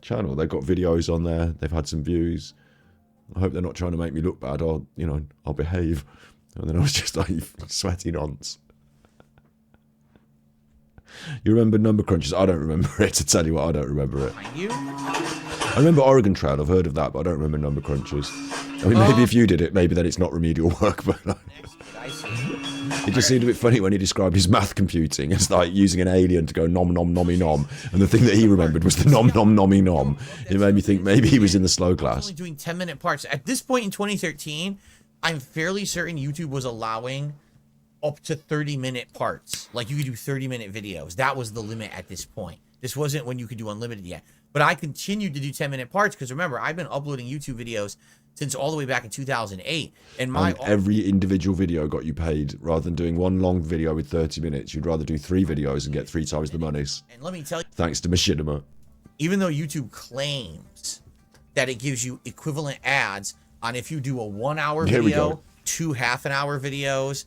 channel. They've got videos on there. They've had some views. I hope they're not trying to make me look bad, or, you know, I'll behave. And then I was just like, sweaty nonce. You remember Number Crunches? I don't remember it, to tell you what, I don't remember it. I remember Oregon Trail, I've heard of that, but I don't remember Number Crunches. I mean, maybe if you did it, maybe then it's not remedial work, but like, it just seemed a bit funny when he described his math computing as like using an alien to go nom nom nommy nom, and the thing that he remembered was the nom nom nommy nom. It made me think maybe he was in the slow class. Only doing 10-minute parts. At this point in 2013, I'm fairly certain YouTube was allowing up to 30-minute parts. Like, you could do 30-minute videos. That was the limit at this point. This wasn't when you could do unlimited yet. But I continued to do 10-minute parts because, remember, I've been uploading YouTube videos since all the way back in 2008. And every individual video got you paid. Rather than doing one long video with 30 minutes, you'd rather do 3 videos and get 3 times the monies. And let me tell you, thanks to Machinima. Even though YouTube claims that it gives you equivalent ads on if you do a 1-hour video, 2 half-an-hour videos,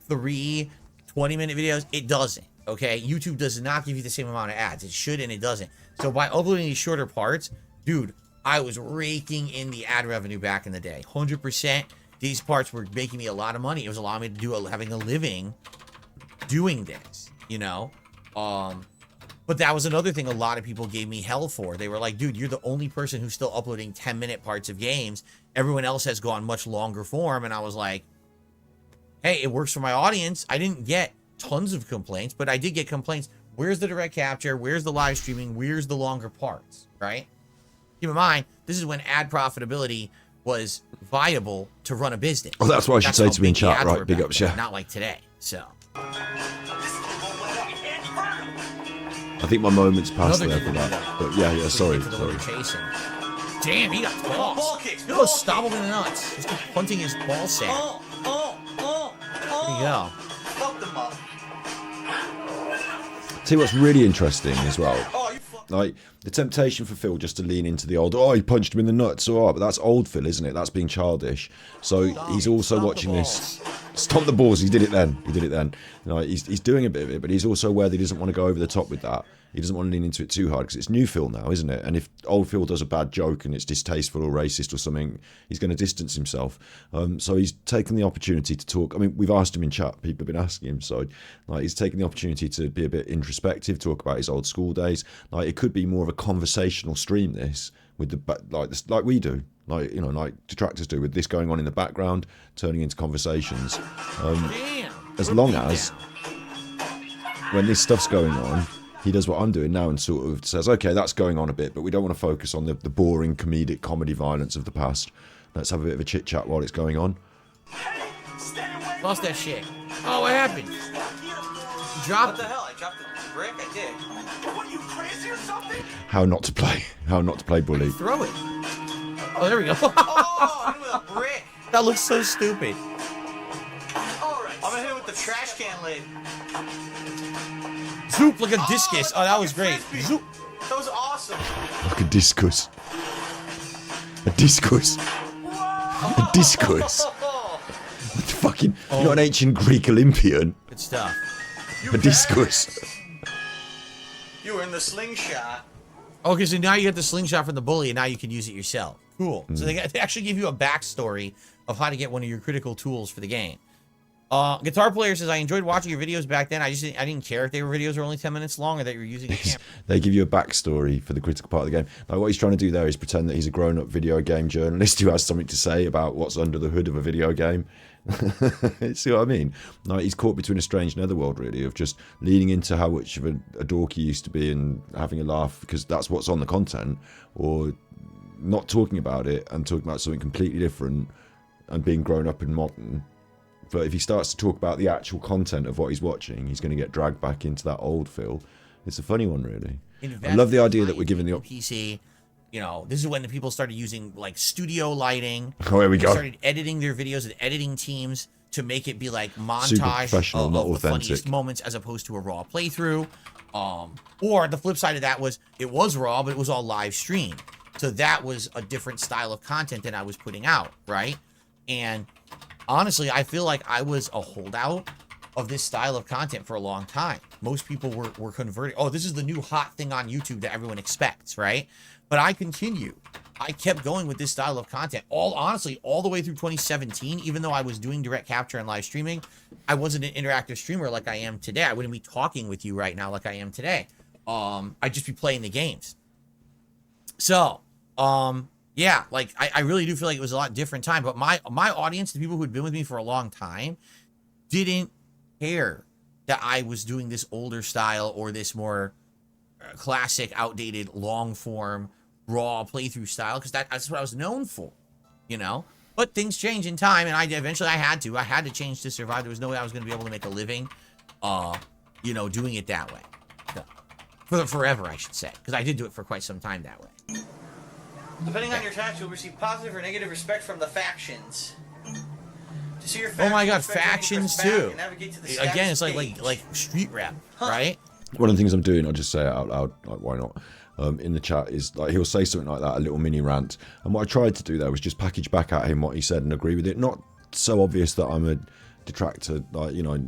3 20-minute videos, it doesn't. Okay, YouTube does not give you the same amount of ads. It should, and it doesn't. So by uploading these shorter parts, dude, I was raking in the ad revenue back in the day. 100%. These parts were making me a lot of money. It was allowing me to do having a living doing this, you know. But that was another thing a lot of people gave me hell for. They were like, dude, you're the only person who's still uploading 10-minute parts of games. Everyone else has gone much longer form. And I was like, hey, it works for my audience. I didn't get tons of complaints, but I did get complaints. Where's the direct capture? Where's the live streaming? Where's the longer parts, right? Keep in mind, this is when ad profitability was viable to run a business. Oh, that's what I should say to me in chat, right? Big ups, yeah. Not like today, so. I think my moment's passed there for that. But yeah, sorry. Chasing. Damn, he got balls. He'll stop him in the nuts. Just keep punting his ball sack. There you go. Fuck them up. See what's really interesting as well. Like, the temptation for Phil just to lean into the old, oh, he punched him in the nuts, but that's old Phil, isn't it? That's being childish. So he's also watching this. Stomp the balls. He did it then. Like, he's doing a bit of it, but he's also aware that he doesn't want to go over the top with that. He doesn't want to lean into it too hard because it's new Phil now, isn't it? And if old Phil does a bad joke and it's distasteful or racist or something, he's going to distance himself. So he's taken the opportunity to talk. I mean, we've asked him in chat. People have been asking him. So like, he's taken the opportunity to be a bit introspective, talk about his old school days. Like, it could be more of a conversational stream, this, with the like we do. Like, you know, like detractors do, with this going on in the background, turning into conversations. As long as, when this stuff's going on, he does what I'm doing now and sort of says, okay, that's going on a bit, but we don't want to focus on the boring comedy violence of the past. Let's have a bit of a chit chat while it's going on. Lost that shit. Oh, what happened? You dropped What the hell? I dropped the brick? I did. What, are you crazy or something? How not to play. How not to play bully. Throw it. Oh, there we go. Oh, hit it with a brick. That looks so stupid. All right. I'm gonna hit it with the trash can lid. Zoop like a discus. Oh, that was great. Zoop. That was awesome. Like a discus. A discus. A discus. Fucking, you're not an ancient Greek Olympian. Good stuff. A discus. You were in the slingshot. Okay, so now you get the slingshot from the bully, and now you can use it yourself. Cool. So they actually give you a backstory of how to get one of your critical tools for the game. Guitar Player says, I enjoyed watching your videos back then. I didn't care if they were videos were only 10 minutes long or that you were using a camera. They give you a backstory for the critical part of the game. Like what he's trying to do there is pretend that he's a grown-up video game journalist who has something to say about what's under the hood of a video game. See what I mean? Like he's caught between a strange netherworld, really, of just leaning into how much of a dork he used to be and having a laugh because that's what's on the content, or not talking about it and talking about something completely different and being grown up and modern. But if he starts to talk about the actual content of what he's watching, he's going to get dragged back into that old feel. It's a funny one, really. I love the idea that we're given the PC. You know, this is when the people started using like studio lighting. Oh, here we go. Started editing their videos and editing teams to make it be like montage Super professional, of not the authentic funniest moments as opposed to a raw playthrough. Or the flip side of that was it was raw, but it was all live streamed. So that was a different style of content than I was putting out, right? And honestly, I feel like I was a holdout of this style of content for a long time. Most people were converting. Oh, this is the new hot thing on YouTube that everyone expects, right? But I continue. I kept going with this style of content. Honestly, all the way through 2017, even though I was doing direct capture and live streaming, I wasn't an interactive streamer like I am today. I wouldn't be talking with you right now like I am today. I'd just be playing the games. So, yeah, like I really do feel like it was a lot different time. But my audience, the people who had been with me for a long time, didn't care that I was doing this older style or this more classic, outdated, long form, raw playthrough style, because that's what I was known for, you know. But things change in time, and I had to change to survive. There was no way I was going to be able to make a living, you know, doing it that way. So, forever, I should say, because I did do it for quite some time that way. Depending on your task, you'll receive positive or negative respect from the factions. To see your Oh my God, factions factions too. To Again, it's like street rap, right? One of the things I'm doing, I'll just say it out loud, like why not? In the chat is like he'll say something like that, a little mini rant, and what I tried to do there was just package back at him what he said and agree with it. Not so obvious that I'm a detractor, like, you know,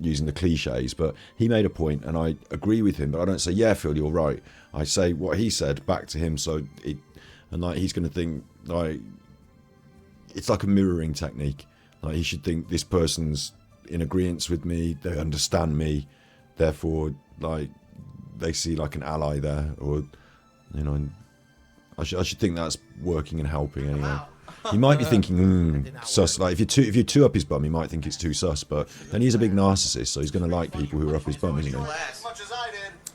using the cliches, but he made a point and I agree with him, but I don't say, yeah, Phil, you're right. I say what he said back to him, so it, and like he's going to think like it's like a mirroring technique. Like he should think this person's in agreement with me, they understand me, therefore like they see like an ally there, or you know, I should think that's working and helping anyway. You might be thinking, sus. Like if you're too up his bum, you might think it's too sus. But then he's a big narcissist, so he's going to like people who are up his bum, isn't he?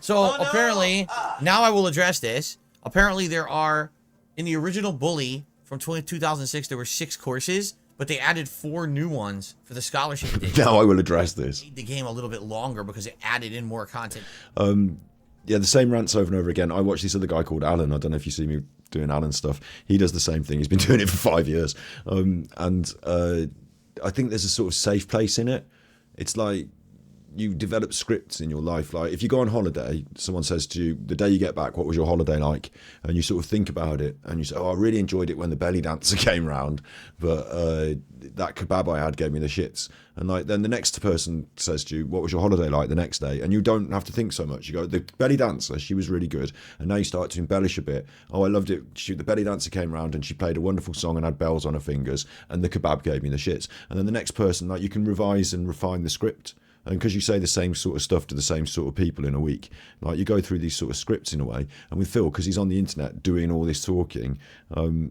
So apparently, now I will address this. Apparently, there are in the original Bully from 2006, there were 6 courses, but they added 4 new ones for the scholarship edition. Now I will address this. Made the game a little bit longer because it added in more content. Yeah, the same rants over and over again. I watched this other guy called Alan. I don't know if you see me doing Alan stuff. He does the same thing. He's been doing it for 5 years. And I think there's a sort of safe place in it. It's like you develop scripts in your life. Like if you go on holiday, someone says to you, the day you get back, what was your holiday like? And you sort of think about it and you say, oh, I really enjoyed it when the belly dancer came round, but that kebab I had gave me the shits. And like then the next person says to you, what was your holiday like the next day? And you don't have to think so much. You go, the belly dancer, she was really good. And now you start to embellish a bit. Oh, I loved it. The belly dancer came round and she played a wonderful song and had bells on her fingers, and the kebab gave me the shits. And then the next person, like you can revise and refine the script. And because you say the same sort of stuff to the same sort of people in a week, like you go through these sort of scripts in a way. And with Phil, because he's on the internet doing all this talking,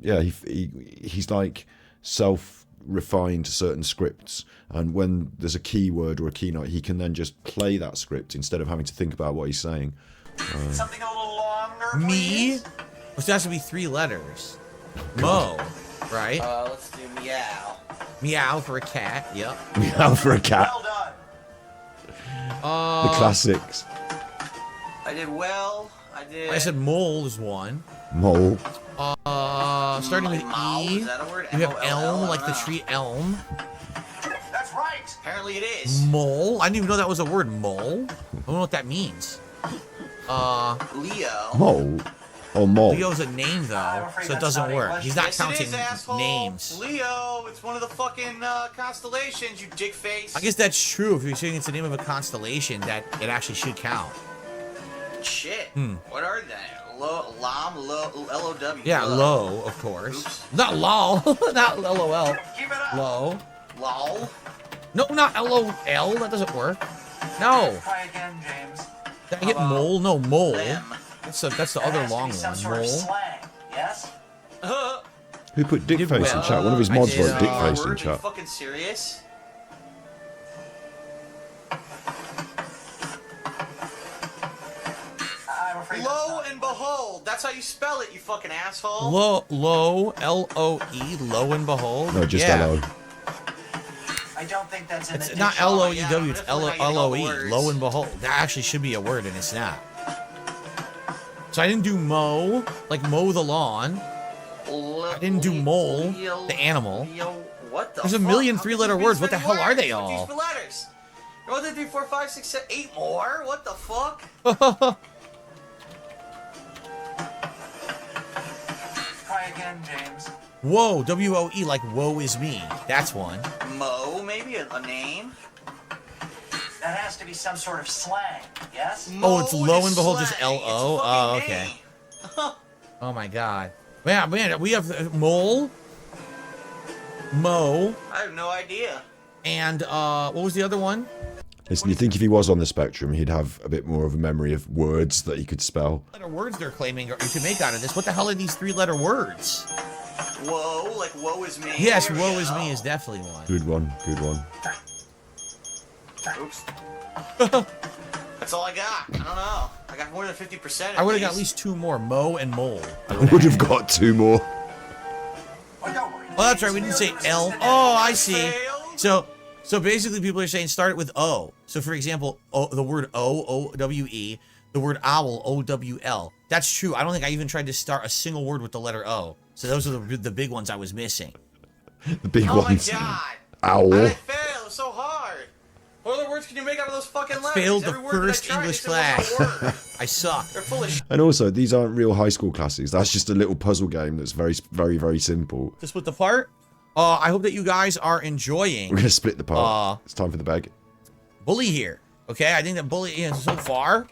yeah, he's like self-refined certain scripts. And when there's a keyword or a keynote, he can then just play that script instead of having to think about what he's saying. Something a little longer, Me? please? Which has to be 3 letters. Mo, right? Let's do meow. Meow for a cat. Yep. Meow for a cat. Well done. The classics. I did well. I did. I said mole is one. Mole. Starting with Mole, E, is that a word? you have M-O-L-L? elm, I like don't the know. tree elm. That's right. Apparently it is. Mole. I didn't even know that was a word. Mole. I don't know what that means. Leo. Mole. Or mole. Leo's a name though, so it doesn't work. He's not Yes, counting it is, asshole. names. Leo, it's one of the fucking constellations, you dickface. I guess that's true. If you're saying it's the name of a constellation, that it actually should count. Shit. Hmm. What are they? L-O-W. Yeah, low, of course. Oops. Not lol, not LOL. Keep it up. Low. Lol. No, not LOL. That doesn't work. No. Try again, James. Did I get mole? No, mole. Them. That's the That other has to long be some one. sort of Mole. slang, yes? Who put dick face in well. chat? One of his I mods did, wrote dick face in Word? Are you chat. fucking serious? I'm afraid that's Lo not- and behold, that's how you spell it, you fucking asshole. Low, L-O-E, low and behold. No, just yeah. LO. I don't think that's in the It's not dictionary. L-O-E-W, it's Yeah, I'm definitely not getting all the L-O-E. words. Low and behold. That actually should be a word, and it's not. So I didn't do mow, like mow the lawn. I didn't do mole, the animal. What the There's a fuck? million How three-letter could you words. be What the spelling hell are they words? all? What do you spell letters? 1, 2, 3, 4, 5, 6, 7, 8 more? What the fuck? Try again, James. Whoa, W-O-E, like woe is me. That's one. Mo, maybe a name? That has to be some sort of slang, yes? Oh, it's Mo low is and behold, just slang. L-O? It's a Oh, fucking okay. name. Oh my god. Man, we have mole, mo, I have no idea. and what was the other one? Listen, you think if he was on the spectrum, he'd have a bit more of a memory of words that he could spell. Letter words they're claiming you can make out of this. What the hell are these three-letter words? Whoa, like woe is me. Yes, There we woe is go. me is definitely one. Good one, good one. Oops. That's all I got. I don't know. I got more than 50%. I would have got at least two more, mo and mole. I would have got two more. Oh, don't worry. Oh, that's right. We didn't say L. Oh, I see. So basically, people are saying start it with O. So, for example, the word O-W-E, the word owl, O-W-L. That's true. I don't think I even tried to start a single word with the letter O. So those are the big ones I was missing. The big Oh my ones. god. Owl. I failed. It was so hard. What other words can you make out of those fucking letters? Failed the Every word that I first tried, English they said wasn't a word. I suck. They're full of shit. And also, these aren't real high school classes. That's just a little puzzle game that's very, very, very simple. To split the part. I hope that you guys are enjoying We're going to split the part. It's time for the bag. Bully here. Okay, I think that Bully, so far,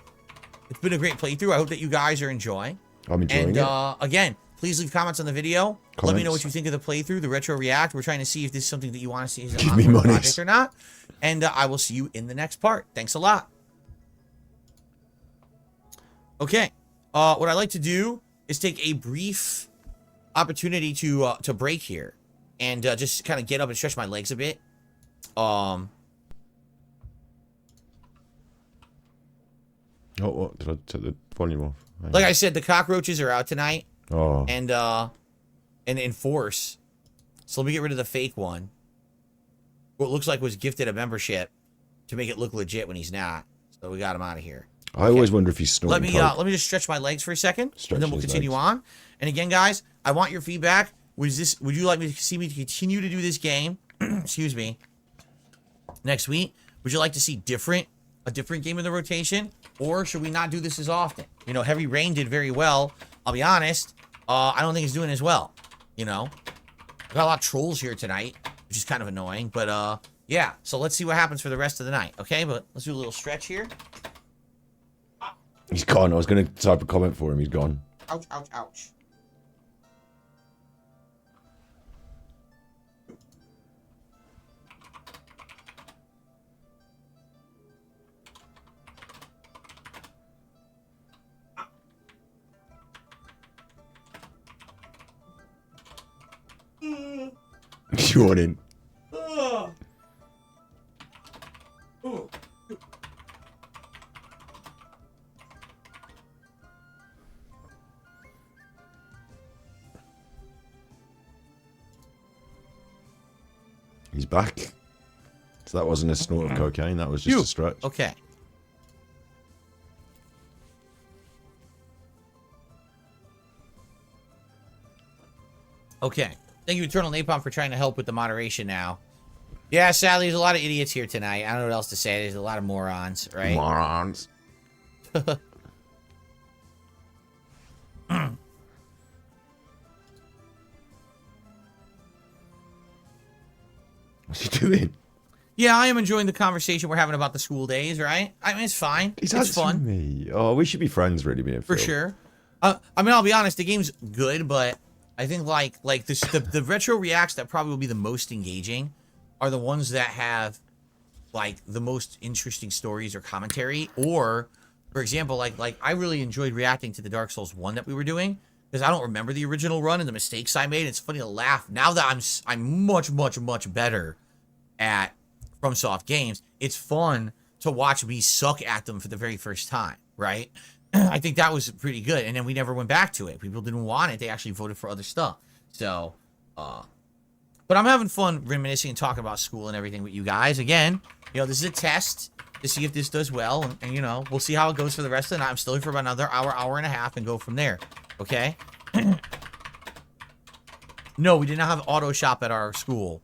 it's been a great playthrough. I hope that you guys are enjoying. I'm enjoying And it. again, please leave comments on the video. Let me know Comments. what you think of the playthrough, the retro react. We're trying to see if this is something that you want to see as an Give me ongoing monies. project or not. And I will see you in the next part. Thanks a lot. Okay, what I like to do is take a brief opportunity to break here and just kind of get up and stretch my legs a bit. Oh, what? Did I take the volume off? Like I said, the cockroaches are out tonight. Oh. And in force. So let me get rid of the fake one. What looks like was gifted a membership to make it look legit when he's not. So we got him out of here. I always wonder if he's snorting coke. Let me just stretch my legs for a second, Stretch and then we'll his continue legs. on. And again, guys, I want your feedback. Would you like me to see me to continue to do this game? Excuse me. Next week, would you like to see a different game in the rotation, or should we not do this as often? You know, Heavy Rain did very well. I'll be honest. I don't think it's doing as well. You know, I got a lot of trolls here tonight, which is kind of annoying. But yeah. So let's see what happens for the rest of the night. Okay, but let's do a little stretch here. He's gone. I was going to type a comment for him. He's gone. Ouch! Ouch! Ouch! Yawning. He's back. So that wasn't a snort of cocaine. That was just a stretch. Okay. Okay. Thank you, Eternal Napalm, for trying to help with the moderation now. Yeah, sadly, there's a lot of idiots here tonight. I don't know what else to say. There's a lot of morons, right? Morons. What's he doing? Yeah, I am enjoying the conversation we're having about the school days, right? I mean, it's fine. He's it's fun. me. Oh, we should be friends, really, me and Phil. For sure. I mean, I'll be honest, the game's good, but I think like the retro reacts that probably will be the most engaging are the ones that have like the most interesting stories or commentary. Or, for example, like I really enjoyed reacting to the Dark Souls 1 that we were doing because I don't remember the original run and the mistakes I made. It's funny to laugh now that I'm much better at FromSoft games. It's fun to watch me suck at them for the very first time, right? I think that was pretty good, and then we never went back to it. People didn't want it. They actually voted for other stuff. So, but I'm having fun reminiscing and talking about school and everything with you guys. Again, you know, this is a test to see if this does well, and you know, we'll see how it goes for the rest of the night. I'm still here for about another hour and a half, and go from there. Okay? No, we did not have auto shop at our school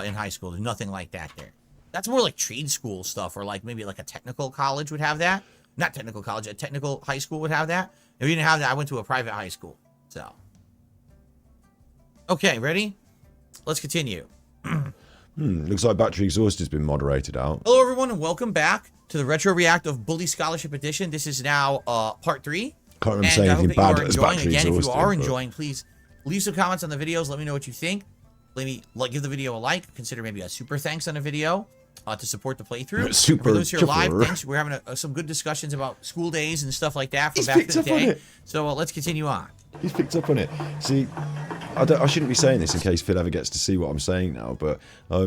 in high school. There's nothing like that there. That's more like trade school stuff, or like maybe like a technical college would have that. Not technical college, a technical high school would have that. If we didn't have that, I went to a private high school. So, okay, ready? Let's continue. Looks like battery exhaust has been moderated out. Hello, everyone, and welcome back to the Retro React of Bully Scholarship Edition. This is now part 3. Can't remember saying anything bad as battery Again, exhaust. if you are enjoying, please leave some comments on the videos. Let me know what you think. Give the video a like. Consider maybe a super thanks on a video. To support the playthrough. Super for those here live, chipper. thanks. We're having some good discussions about school days and stuff like that from He's back in picked the up on day. it. So let's continue on. He's picked up on it. See, I shouldn't be saying this in case Phil ever gets to see what I'm saying now, but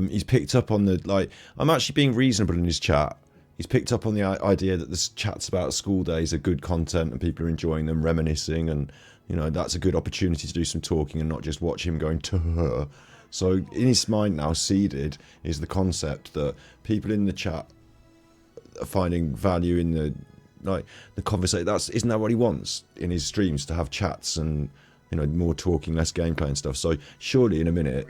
he's picked up on the, like, I'm actually being reasonable in his chat. He's picked up on the idea that the chats about school days are good content and people are enjoying them, reminiscing, and, you know, that's a good opportunity to do some talking and not just watch him going to her. So in his mind now, seeded is the concept that people in the chat are finding value in the conversation. Isn't that what he wants in his streams, to have chats and, you know, more talking, less gameplay and stuff. So surely in a minute.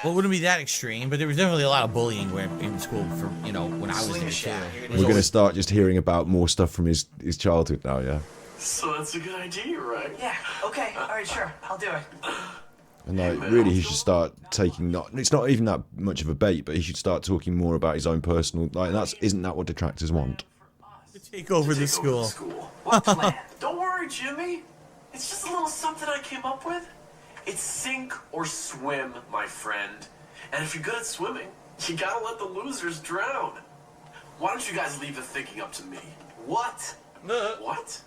Well, it wouldn't be that extreme, but there was definitely a lot of bullying in school for, you know, when I was there too. We're going to start just hearing about more stuff from his childhood now, yeah? So that's a good idea, right? Yeah, okay, alright, sure, I'll do it. And like, really, he should start taking it's not even that much of a bait, but he should start talking more about his own personal, like, isn't that what detractors want? To take over the school. What plan? Don't worry, Jimmy. It's just a little something I came up with. It's sink or swim, my friend. And if you're good at swimming, you gotta let the losers drown. Why don't you guys leave the thinking up to me? What? What?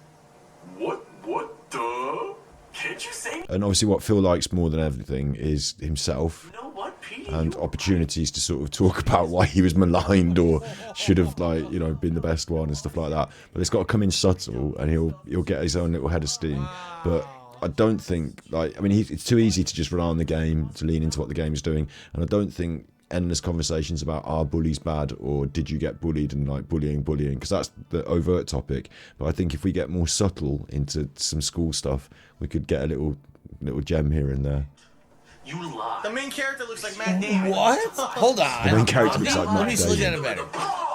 What? Duh? Can't you say? And obviously what Phil likes more than everything is himself. You know what, Pete? And opportunities to sort of talk about why he was maligned or should have, like, you know, been the best one and stuff like that. But it's got to come in subtle, and he'll get his own little head of steam. But I don't think, like, I mean, it's too easy to just rely on the game, to lean into what the game is doing. And I don't think endless conversations about are bullies bad or did you get bullied and like bullying, because that's the overt topic. But I think if we get more subtle into some school stuff, we could get a little gem here and there. You lie. The main character looks like Matt Damon. What? Hold on. The main character looks like Let me Matt look at it Damon. better.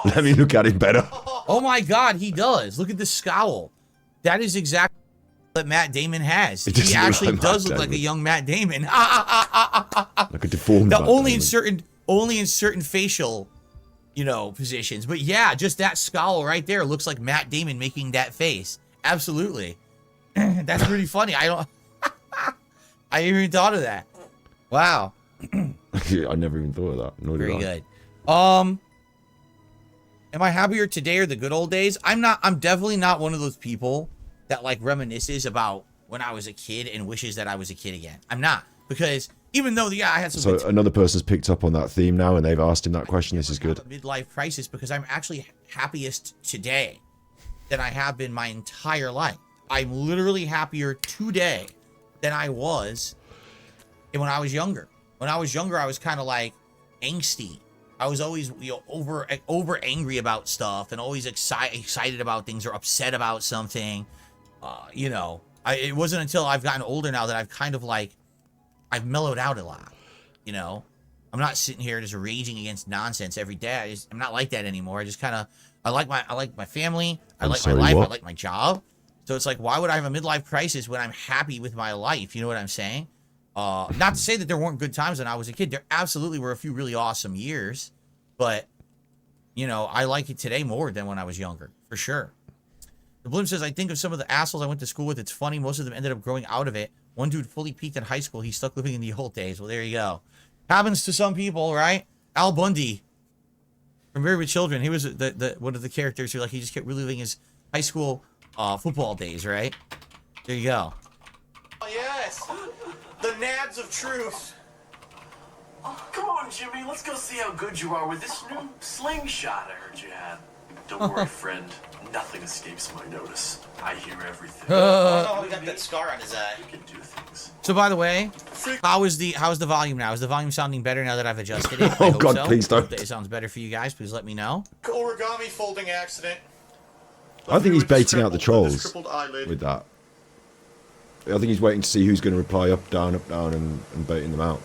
Let me look at him better. Oh my God, he does. Look at the scowl. That is exactly what Matt Damon has. It He doesn't look actually like does Matt look like a Damon. young Matt Damon. Like a deformed Now, Matt only Damon. in certain facial, you know, positions. But yeah, just that scowl right there looks like Matt Damon making that face. Absolutely. That's pretty funny. I even thought of that. Wow. I never even thought of that. Nor did Very I. good. Am I happier today or the good old days? I'm definitely not one of those people that like reminisces about when I was a kid and wishes that I was a kid again. I'm not, because even though I had some So good another person's picked up on that theme now, and they've asked him that question. This is good. a midlife crisis, because I'm actually happiest today than I have been my entire life. I'm literally happier today than I was when I was younger. When I was younger, I was kind of like angsty. I was always, you know, over angry about stuff and always excited about things or upset about something. You know, it wasn't until I've gotten older now that I've kind of like, I've mellowed out a lot. You know, I'm not sitting here just raging against nonsense every day. I'm not like that anymore. I just kind of, I like my family. I like my life. I like my job. So it's like, why would I have a midlife crisis when I'm happy with my life? You know what I'm saying? Not to say that there weren't good times when I was a kid. There absolutely were a few really awesome years, but you know, I like it today more than when I was younger, for sure. The Bloom says, I think of some of the assholes I went to school with. It's funny. Most of them ended up growing out of it. One dude fully peaked in high school. He's stuck living in the old days. Well, there you go. Happens to some people, right? Al Bundy from Married with Children. He was the one of the characters who, like, he just kept reliving his high school football days, right? There you go. Oh, yes. The nads of truth. Oh, come on, Jimmy. Let's go see how good you are with this new slingshot I heard you had. Don't worry, friend. Nothing escapes my notice. I hear everything. Oh, he got that scar on his eye. You can do things. So, by the way, how's the volume now? Is the volume sounding better now that I've adjusted it? Oh, God, please don't. Hope that it sounds better for you guys. Please let me know. Origami folding accident. I think he's baiting out the trolls with that. I think he's waiting to see who's going to reply up, down, and baiting them out.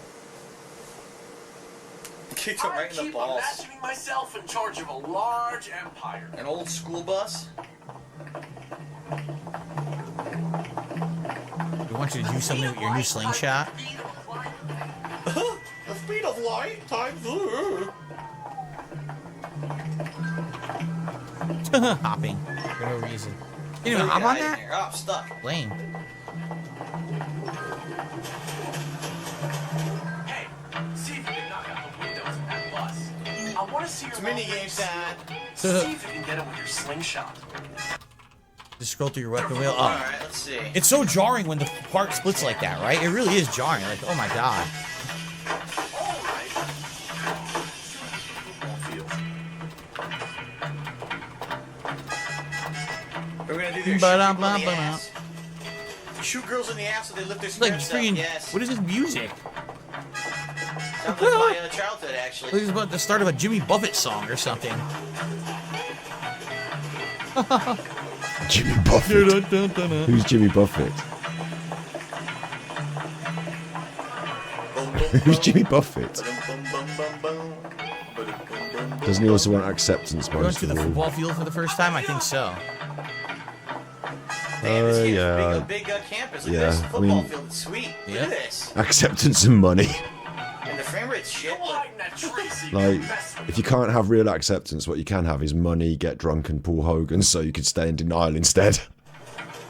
Kicked him right in the keep balls. imagining myself in charge of a large empire. An old school bus. We want you to do something with your new slingshot. The speed of light times. Hopping for no reason. You didn't even hop on that? Oh, I'm stuck. Lame. Hey, see if you can knock out the windows in that bus. I want to see your It's mini game time. See if you can get it with your slingshot. Just scroll through your weapon wheel. All Oh. right, let's see. It's so jarring when the part splits like that, right? It really is jarring. Like, oh my god. All right. We're gonna do this. Ba-dum-bum-bum. Shoot girls in the ass so they lift their It's like skirts up. freaking. Yes. What is this music? Sounds like my childhood, actually. Like it's about the start of a Jimmy Buffett song or something. Jimmy Buffett. Who's Jimmy Buffett? Who's Jimmy Buffett? Doesn't he also want acceptance Going most to of the all? football field for the first time? I think so. Damn, this kid's yeah. big campus. Look Yeah, at this I football mean- field. It's sweet. Look Yeah. at this. Acceptance and money. And the frame rate's shit. Go hide in that tree so you Like, can mess with if you can't have real acceptance, what you can have is money, get drunk and pull Hogan so you could stay in denial instead.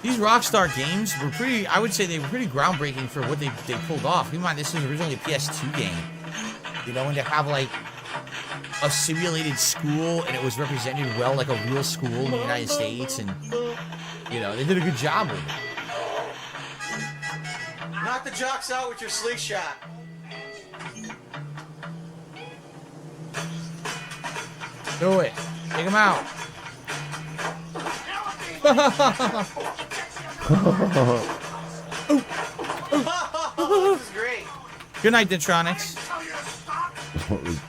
These Rockstar games were pretty, I would say they were pretty groundbreaking for what they pulled off. Keep in mind, this was originally a PS2 game. You know, and to have, like, a simulated school, and it was represented well like a real school in the United States, and, you know, they did a good job with it. Knock the jocks out with your slingshot. Do it. Take them out. This is great. Good night, Dentronics. What was-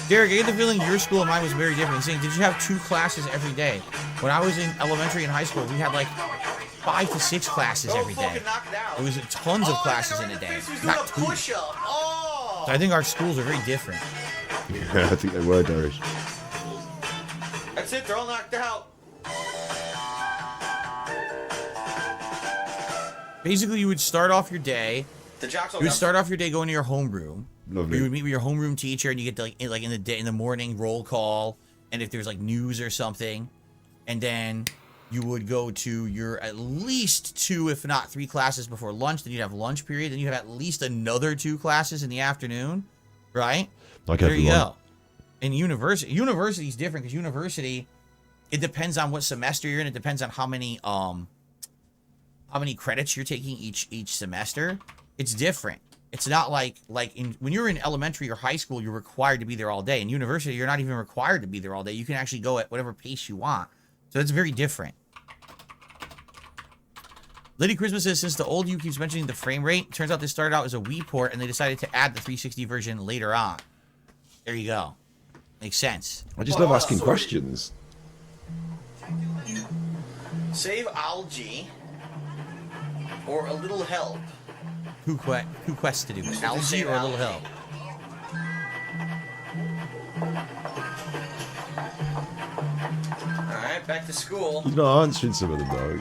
Derek, I get the feeling your school and mine was very different. He's saying, did you have 2 classes every day? When I was in elementary and high school, we had like 5 to 6 classes every day. Fucking knock it out. It was tons of classes in a day, not 2. Push-up. Oh. So I think our schools are very different. Yeah, I think they were, Darius. That's it. They're all knocked out. Basically, you would start off your day. The jocks all You would got- start off your day going to your homeroom. Lovely. You would meet with your homeroom teacher, and you get to like in the day in the morning roll call, and if there's like news or something, and then you would go to your at least 2, if not 3 classes before lunch. Then you'd have lunch period. Then you have at least another 2 classes in the afternoon, right? Like There you everyone. go. And university's different because university, it depends on what semester you're in. It depends on how many credits you're taking each semester. It's different. It's not like when you're in elementary or high school, you're required to be there all day. In university, you're not even required to be there all day. You can actually go at whatever pace you want. So it's very different. Lady Christmas says, since the old you keeps mentioning the frame rate, turns out this started out as a Wii port and they decided to add the 360 version later on. There you go. Makes sense. I just love asking questions. Save algae or a little help. Who quests to do? Algae or Little Hill? Alright, back to school. He's not answering some of them though.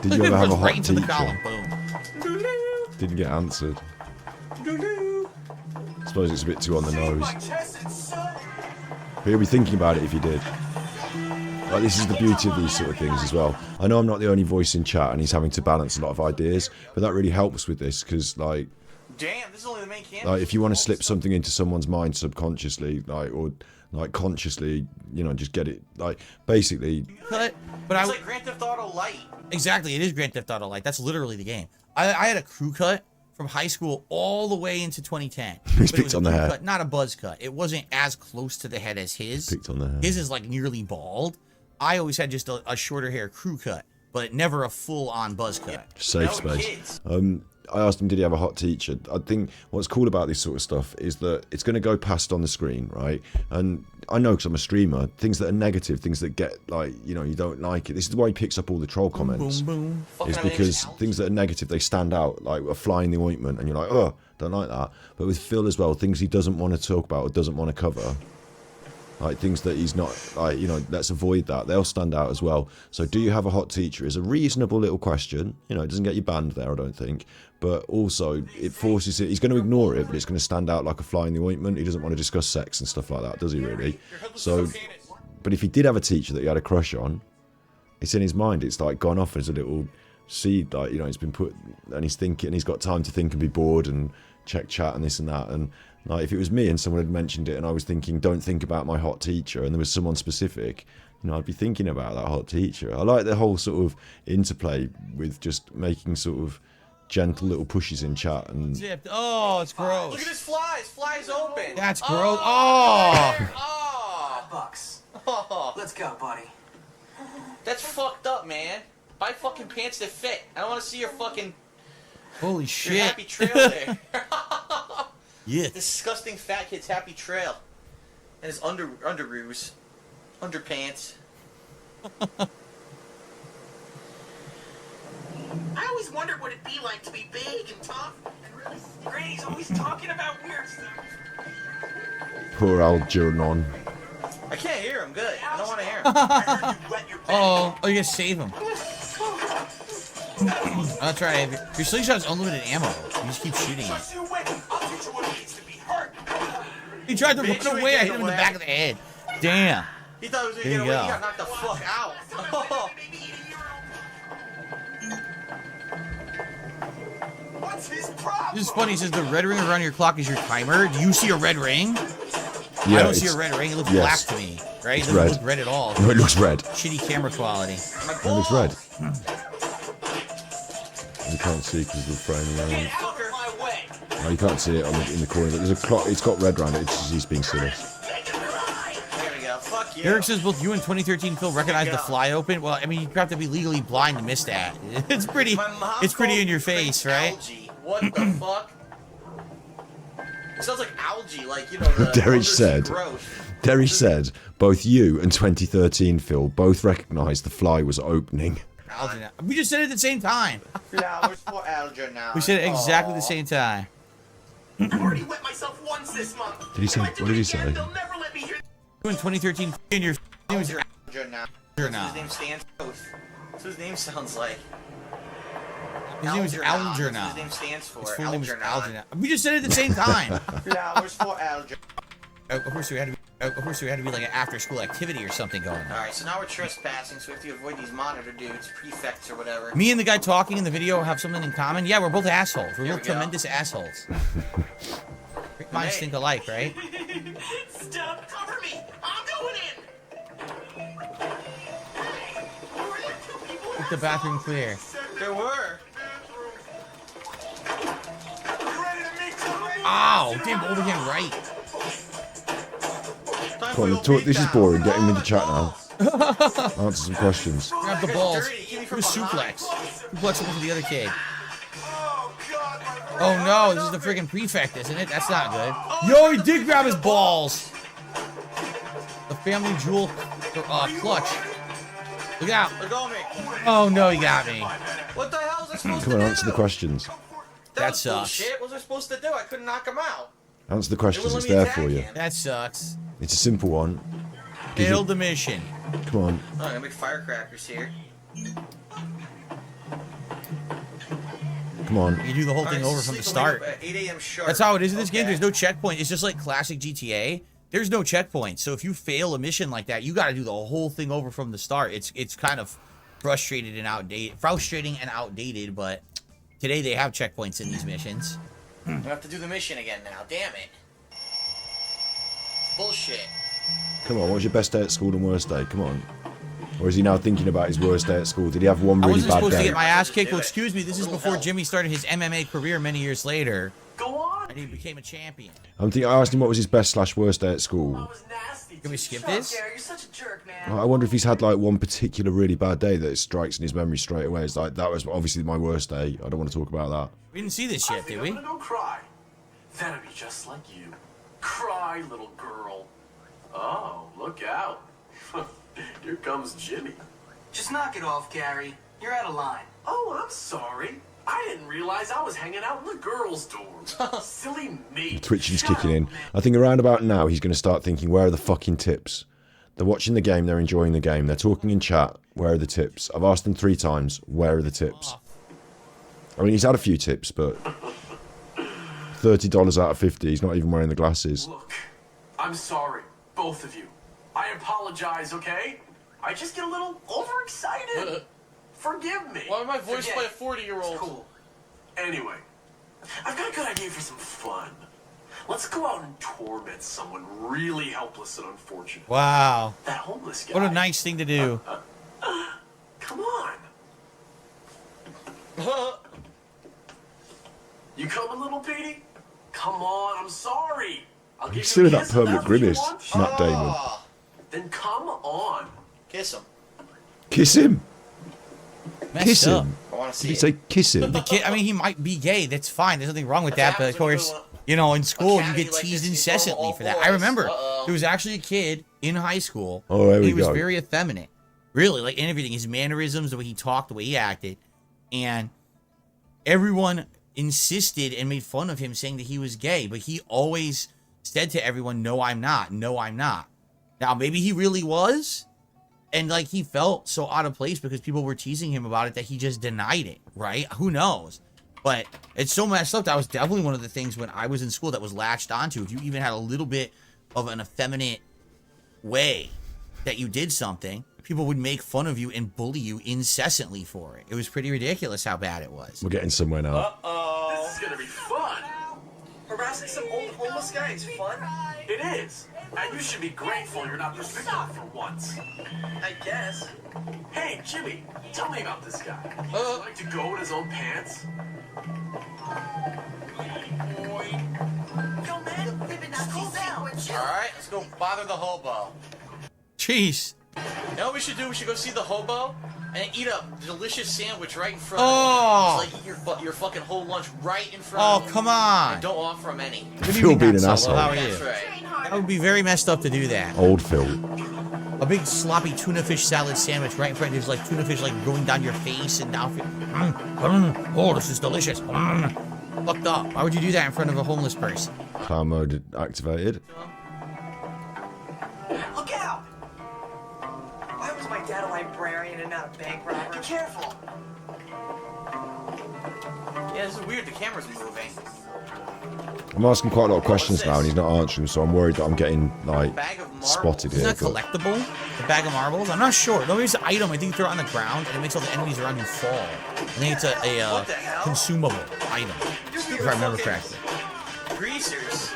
Did Look, you it ever have a goes hot right into the teacher? column. Boom. Didn't get answered. I suppose it's a bit too on the nose. But you'll be thinking about it if you did. Like, this is the beauty of these sort of things as well. I know I'm not the only voice in chat and he's having to balance a lot of ideas, but that really helps with this because, like, Damn, this is only the main canvas. like if you want to slip something into someone's mind subconsciously, like, or like consciously, you know, just get it, like, basically. But It's like Grand Theft Auto Light. Exactly, it is Grand Theft Auto Light. That's literally the game. I had a crew cut from high school all the way into 2010. He's But it was picked a on the crew hair. cut, not a buzz cut. It wasn't as close to the head as his. Picked on the hair. His is like nearly bald. I always had just a shorter hair crew cut, but never a full-on buzz cut. Safe space. I asked him, did he have a hot teacher? I think what's cool about this sort of stuff is that it's going to go past on the screen, right? And I know because I'm a streamer, things that are negative, things that get, like, you know, you don't like it. This is why he picks up all the troll comments. Boom, boom. Is because things that are negative, they stand out, like a fly in the ointment, and you're like, oh, don't like that. But with Phil as well, things he doesn't want to talk about or doesn't want to cover, like things that he's not, like, you know, let's avoid that. They'll stand out as well. So do you have a hot teacher is a reasonable little question. You know, it doesn't get you banned there, I don't think. But also, it forces it. He's going to ignore it, but it's going to stand out like a fly in the ointment. He doesn't want to discuss sex and stuff like that, does he really? So, but if he did have a teacher that he had a crush on, it's in his mind. It's like gone off as a little seed, like, you know, it's been put, and he's thinking, he's got time to think and be bored and check chat and this and that. And like, if it was me and someone had mentioned it and I was thinking, don't think about my hot teacher, and there was someone specific, you know, I'd be thinking about that hot teacher. I like the whole sort of interplay with just making sort of gentle little pushes in chat. And Zipped. Oh, it's gross. Look at his fly. His fly's open. That's gross. Oh. Oh. $5. Oh. Let's go, buddy. That's fucked up, man. Buy fucking pants that fit. I don't want to see your fucking Holy your shit. happy trail there. Yeah. Disgusting fat kid's happy trail. And his underoos. Underpants. I always wondered what it'd be like to be big and tough and really. Granny's always talking about weird stuff. poor Algernon. I can't hear him. Good. I don't want to hear him. I heard you wet your Oh, you gotta save him. That's right. Your slingshot's unlimited ammo. You just keep shooting it. You win. I'll teach you what it means to be hurt. He tried to Bitch, run you away. ain't I hit him in the getting back of the head. Damn. He thought he was going to There get you away. go. He got knocked the fuck out. Oh. What's his problem? This is funny. He says the red ring around your clock is your timer. Do you see a red ring? Yeah, I don't see a red ring. It looks black to me. Right? It doesn't red. look red at all. No, it looks red. Shitty camera quality. It looks red. You can't see because of the frame around. Out of my way. No, you can't see it in the corner. There's a clock. It's got red around it. It's just he's being silly. There we go. Fuck you. Eric says both you and 2013 Phil recognize the fly open. Well, I mean, you have to be legally blind to miss that. It's pretty. My mom It's pretty called in your me face, right? Algae. What the fuck? It sounds like algae, like, you know, the Derek said. growth. Derry said, both you and 2013 Phil both recognised the fly was opening. Algernon. We just said it at the same time. Flowers for Algernon. We said it exactly the same time. I've already wet myself once this month. Did he say? If I do What did it he again, say? They'll never let me hear. You in 2013 in your name was Algernon. Algernon. His name stands for. That's what his name sounds like. His name was That's what Algernon. his name stands for. His full name was Algernon. Algernon. We just said it at the same time. Flowers for Algernon. Of course, we had to be. Of course, there had to be like an after-school activity or something going on. Alright, so now we're trespassing, so we have to avoid these monitor dudes, prefects or whatever. Me and the guy talking in the video have something in common. Yeah, we're both assholes. We're Here both we go. tremendous assholes. Great minds think alike, right? Stop! Cover me! I'm going in. Keep the bathroom clear. There were. Ow! Damn, overhand right. Come on, this is boring. Get him in the chat now. Answer some questions. Grab the balls. Do a suplex. Suplex him into the other kid. Oh no, this is the freaking prefect, isn't it? That's not good. Yo, he did grab his balls. The family jewel clutch. Look out. Look on me. Oh no, he got me. What the hell is this supposed Come to on, do? answer the questions. That was sucks. bullshit. What was I supposed to do? I couldn't knock him out. Answer the questions. It It's wouldn't let there me for you. attack him. That sucks. It's a simple one. Failed the mission. Come on. Oh, I'm gonna make firecrackers here. Come on. You do the whole thing Alright, over from the sleep away start. at 8 a.m. sharp. That's how it is in this game. Okay. There's no checkpoint. It's just like classic GTA. There's no checkpoint. So if you fail a mission like that, you got to do the whole thing over from the start. It's kind of frustrating and outdated, but today they have checkpoints in these missions. I have to do the mission again now. Damn it. Bullshit. Come on. What was your best day at school and worst day? Come on. Or is he now thinking about his worst day at school? Did he have one I really wasn't bad supposed to day? get my ass kicked. Do Well, it. excuse me. This is Little before help. Jimmy started his MMA career many years later, Go on. and he became a champion. I asked him what was his best/worst day at school. That was nasty. Can we skip Shut up, this? Gary. You're such a jerk, man. I wonder if he's had like one particular really bad day that strikes in his memory straight away. It's like, that was obviously my worst day. I don't want to talk about that. We didn't see this I yet, think did we? I'm gonna go cry. That'd be just like you. Cry, little girl. Oh, look out. Here comes Jimmy. Just knock it off, Gary. You're out of line. Oh, I'm sorry. I didn't realize I was hanging out in the girls' dorm. Silly me. Twitching's Shut kicking up, in. man. I think around about now he's going to start thinking, where are the fucking tips? They're watching the game, they're enjoying the game, they're talking in chat, where are the tips? I've asked them 3 times, where are the tips? I mean, he's had a few tips, but $30 out of 50, he's not even wearing the glasses. Look, I'm sorry, both of you. I apologize, okay? I just get a little overexcited. Forgive me. Why would my voice Forget play a it. 40-year-old? It's cool. Anyway, I've got a good idea for some fun. Let's go out and torment someone really helpless and unfortunate. Wow. That homeless guy. What a nice thing to do. Come on. You coming, little Petey? Come on, I'm sorry. I'll give Still you a that kiss if permanent that's what you grimace, want. Matt Damon. Oh, Then come on. kiss him. Kiss him! Messed Kiss up. him! I want to Did see he it. say kiss him? The kid, I mean, he might be gay. That's fine. There's nothing wrong with that. But of happens when you course, go to you know, in school, you academy get like teased this, you incessantly normal for that. boys. I remember Uh-oh. there was actually a kid in high school. Oh, there we He was go. very effeminate. Really, like in everything. His mannerisms, the way he talked, the way he acted. And everyone insisted and made fun of him saying that he was gay. But he always said to everyone, no, I'm not. No, I'm not. Now, maybe he really was. And like he felt so out of place because people were teasing him about it that he just denied it, right? Who knows? But it's so messed up. That was definitely one of the things when I was in school that was latched onto. If you even had a little bit of an effeminate way that you did something, people would make fun of you and bully you incessantly for it. It was pretty ridiculous how bad it was. We're getting somewhere now. This is gonna be fun. Harassing some old homeless guy is fun. It is. And you should be grateful you're not the victim for once. I guess. Hey, Jimmy, tell me about this guy. Does he like to go in his own pants? Yo, man, cool down. Alright, let's go bother the hobo. Jeez. You know what we should do? We should go see the hobo and eat a delicious sandwich right in front Oh. of him. Just like eat your fucking whole lunch right in front Oh, of him. come on. And don't offer him any. What do you Phil mean being not an solo? asshole. How are That's you? right. That would be very messed up to do that. Old Phil. A big sloppy tuna fish salad sandwich right in front. There's like tuna fish like going down your face and down. Oh, this is delicious. Fucked up. Why would you do that in front of a homeless person? Clown mode activated. Look out! Why was my dad a librarian and not a bank robber? Be careful. Yeah, this is weird. The camera's moving. I'm asking quite a lot of questions now and he's not answering, so I'm worried that I'm getting, like, Bag of marbles. spotted Isn't here. that but- collectible? The bag of marbles? I'm not sure. No, it's an item. I think you throw it on the ground and it makes all the enemies around you fall. I think it's a What the hell? consumable item, if I remember correctly. Greasers.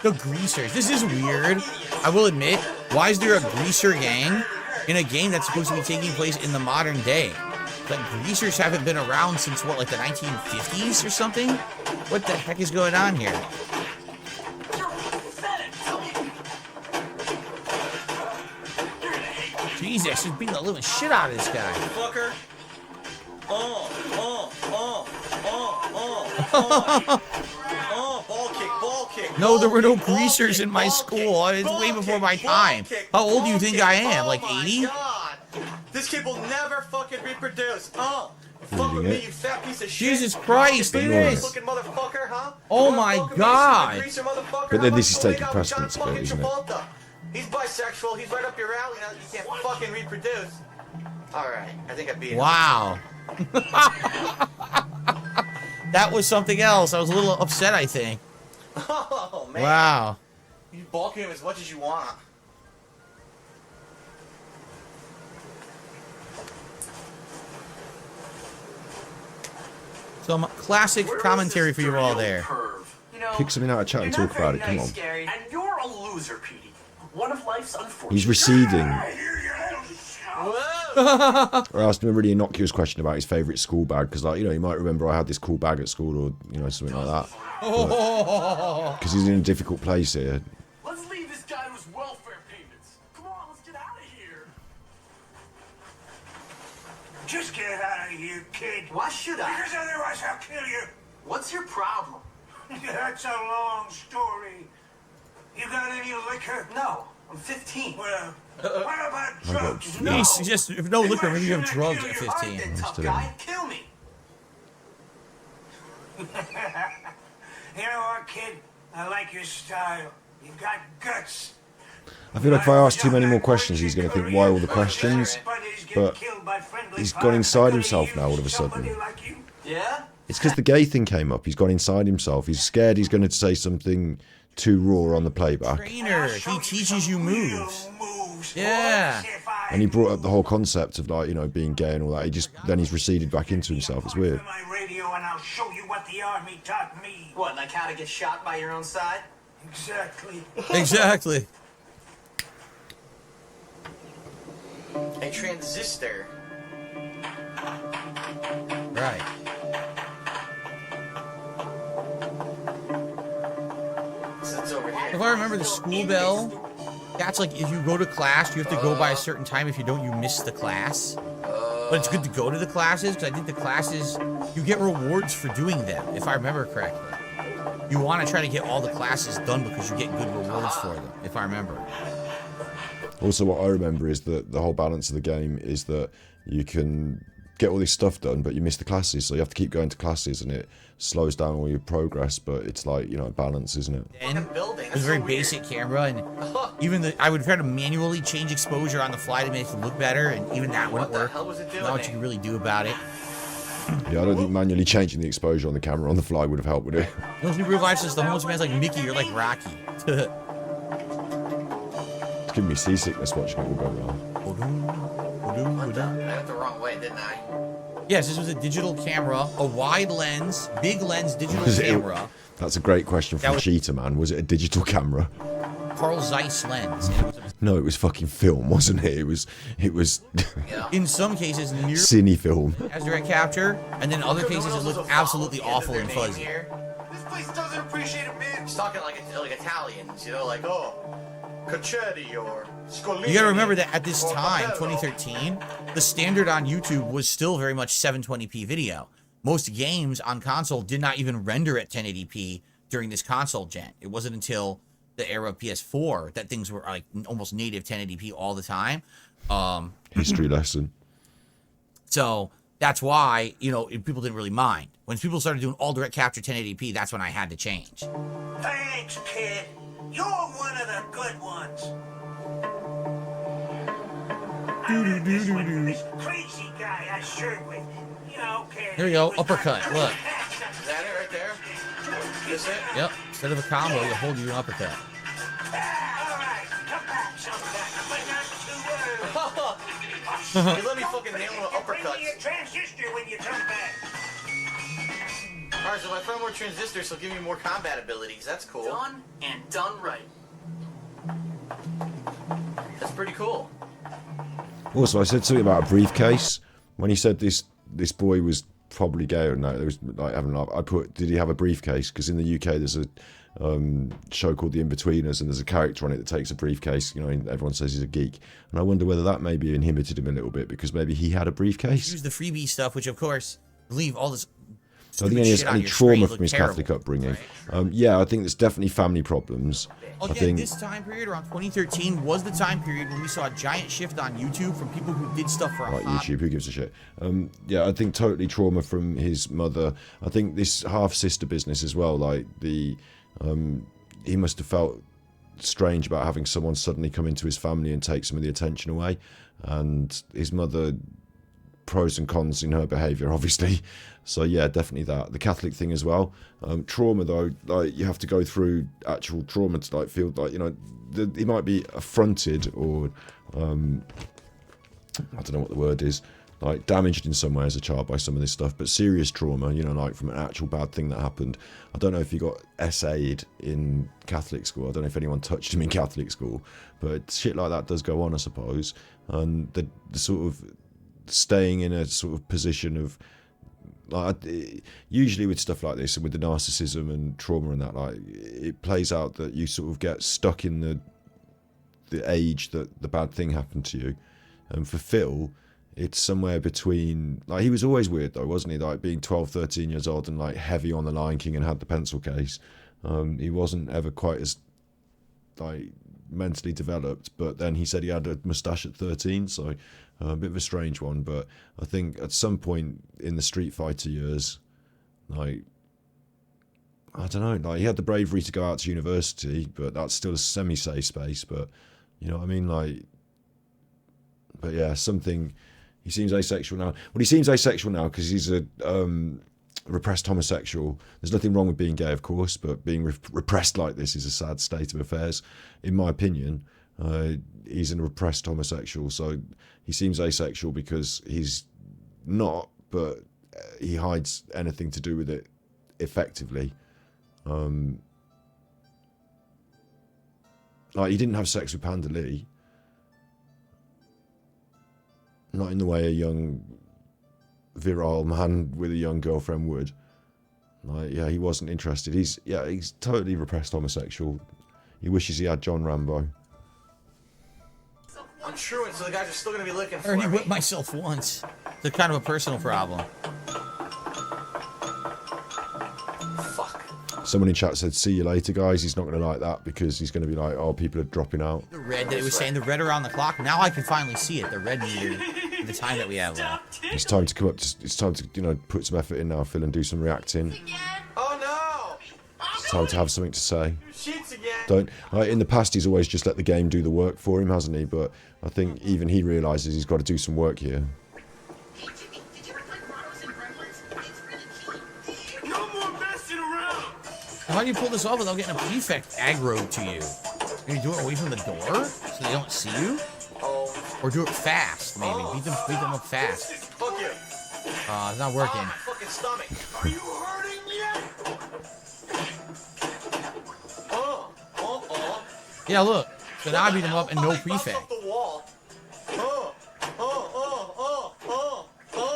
The greasers. This is weird. I will admit. Why is there a greaser gang in a game that's supposed to be taking place in the modern day? Like, greasers haven't been around since, what, like the 1950s or something? What the heck is going on here? Jesus, he's beating the living shit out of this guy. Fucker. Ball kick. No, there were no ball greasers kick, in my ball school. kick, It's ball way before kick, my ball time. kick, How old do you ball think kick. I am? Oh Like my 80? God. This kid will never fucking reproduce. Fuck with Reading me, it. you fat piece of shit. Jesus Christ, You look at big-ass this. looking motherfucker, huh? Oh You my wanna fuck with me, God. stupid greaser motherfucker? But then How this is about you taking hang out with John precedence a bit, fucking isn't it? Travolta? He's bisexual. He's right up your alley. Now you can't fucking reproduce. All right, I think I beat him. Wow. That was something else. I was a little upset, I think. Oh man. Wow. You bulk him as much as you want. Some classic Where is commentary this for you dirty all old there. perv? You know, Pick something out of chat and you're talk not about it. very Come nice, on. Gary. And you're a loser, Petey. One of life's unfortunate. He's receding. Whoa! I asked him a really innocuous question about his favourite school bag because, like, you know, he might remember I had this cool bag at school or, you know, something like that. Because he's in a difficult place here. Let's leave this guy to his welfare payments. Come on, let's get out of here. Just get out of here, kid. Why should I? Because otherwise I'll kill you. What's your problem? That's a long story. You got any liquor? No, I'm 15. Well, what about drugs? No. He's just, if no liquor, maybe you have drugs at 15. Then, tough still- guy, kill me. You know what, kid? I like your style. You've got guts. I feel like if I ask too many more questions, he's going to think, why all the questions? But he's gone inside himself now all of a sudden. Yeah? It's because the gay thing came up. He's gone inside himself. He's scared he's going to say something too raw on the playback. Trainer, he teaches you moves. Yeah. And he brought up the whole concept of, like, you know, being gay and all that. Then he's receded back into himself. It's weird. My radio and I'll show you what the army taught me. What, like how to get shot by your own side? Exactly. Exactly. A transistor. Right. Sits over here. If I remember the school bell, that's like if you go to class, you have to go by a certain time. If you don't, you miss the class. But it's good to go to the classes because I think the classes, you get rewards for doing them, if I remember correctly. You want to try to get all the classes done because you get good rewards for them, if I remember. Also, what I remember is that the whole balance of the game is that you can get all this stuff done, but you miss the classes, so you have to keep going to classes, and it slows down all your progress. But it's like, you know, balance, isn't it? And Fucking building. it was a very basic camera, and even I would try to manually change exposure on the fly to make it look better, and even that wouldn't What the work. hell was it doing? Not much you can really do about it. Yeah, I don't think manually changing the exposure on the camera on the fly would have helped with it. Those new real life says the homeless man's like Mickey, you're like Rocky. It's giving me seasickness watching it all go wrong. What the? I went the wrong way, didn't I? Yes, this was a digital camera, a wide lens, big lens digital Was it- camera, That's a great question That from was- Cheetah Man. Was it a digital camera? Carl Zeiss lens. And it was No, it was fucking film, wasn't it? It was Yeah. in some cases near cine film. as direct capture, and then in other cases it No one else looked was absolutely following awful their and name fuzzy. here. This place doesn't appreciate a man. He's talking like Italians, you know, like, oh, Caccetti or Scolini. You gotta remember that at this or time, Capello. 2013, the standard on YouTube was still very much 720p video. Most games on console did not even render at 1080p during this console gen. It wasn't until the era of PS4 that things were like almost native 1080p all the time. History lesson. So that's why, you know, people didn't really mind. When people started doing all direct capture 1080p, that's when I had to change. Thanks, kid. You're one of the good ones. I heard this one from this crazy guy I shared with. You know, kid. Here we go, uppercut, look. Is that it right there? This it? Yep, instead of a combo, you hold you an uppercut. All right, come back sometime, but not too early. You let me fucking nail an Bring me a uppercut. transistor when you come back. Alright, so if I find more transistors, he'll give me more combat abilities. That's cool. Done and done right. That's pretty cool. Also, I said something about a briefcase. When he said this boy was probably gay or no, there was like having a laugh. I put, did he have a briefcase? Because in the UK there's a show called The Inbetweeners, and there's a character on it that takes a briefcase. You know, and everyone says he's a geek, and I wonder whether that maybe inhibited him a little bit because maybe he had a briefcase. Use the freebie stuff, which of course, I believe all this I think he has any trauma from his Catholic upbringing. Right? Yeah, I think there's definitely family problems. Again, I think this time period around 2013 was the time period when we saw a giant shift on YouTube from people who did stuff for a like hobby. YouTube, who gives a shit? Yeah, I think totally trauma from his mother. I think this half sister business as well. Like he must have felt strange about having someone suddenly come into his family and take some of the attention away, and his mother. Pros and cons in her behaviour, obviously. So yeah, definitely that. The Catholic thing as well. Trauma though, like you have to go through actual trauma to like feel like, you know, he might be affronted or I don't know what the word is, like damaged in some way as a child by some of this stuff, but serious trauma, you know, like from an actual bad thing that happened. I don't know if he got SA'd in Catholic school. I don't know if anyone touched him in Catholic school, but shit like that does go on, I suppose. And the sort of staying in a sort of position of like, usually with stuff like this and with the narcissism and trauma and that, like it plays out that you sort of get stuck in the age that the bad thing happened to you. And for Phil, it's somewhere between, like he was always weird though, wasn't he? Like being 12, 13 years old and like heavy on the Lion King and had the pencil case. He wasn't ever quite as like mentally developed, but then he said he had a moustache at 13, so a bit of a strange one. But I think at some point in the Street Fighter years, like I don't know, like he had the bravery to go out to university, but that's still a semi-safe space. But you know what I mean, like. But yeah, something. He seems asexual now. Well, he seems asexual now because he's a repressed homosexual. There's nothing wrong with being gay, of course, but being repressed like this is a sad state of affairs, in my opinion. He's a repressed homosexual, so he seems asexual because he's not, but he hides anything to do with it effectively. Like he didn't have sex with Panda Lee. Not in the way a young virile man with a young girlfriend would. Like, yeah, he wasn't interested. He's totally repressed homosexual. He wishes he had John Rambo. I'm truant, so the guys are still gonna be looking I for already me. whipped myself once. It's kind of a personal problem. Fuck. Someone in chat said, "See you later, guys." He's not going to like that because he's going to be like, "Oh, people are dropping out." The red that it was saying, the red around the clock. Now I can finally see it. The red meter, the time that we have left. It's time to come up. It's time to, you know, put some effort in now, Phil, and do some reacting. Oh no! It's time to have something to say. Shits again. Don't. Like, in the past, he's always just let the game do the work for him, hasn't he? But I think even he realizes he's got to do some work here. Hey, Jimmy, did you ever play Marbles and Gremlins? It's really cute. No more messing around! How do you pull this off without getting a prefect aggroed to you? Can you do it away from the door so they don't see you? Or do it fast, maybe. Beat them up fast. Fuck you. It's not working. Oh, my fucking stomach. Are you hurting yet? Yeah, look. So now I beat them up and no Off prefect. the wall.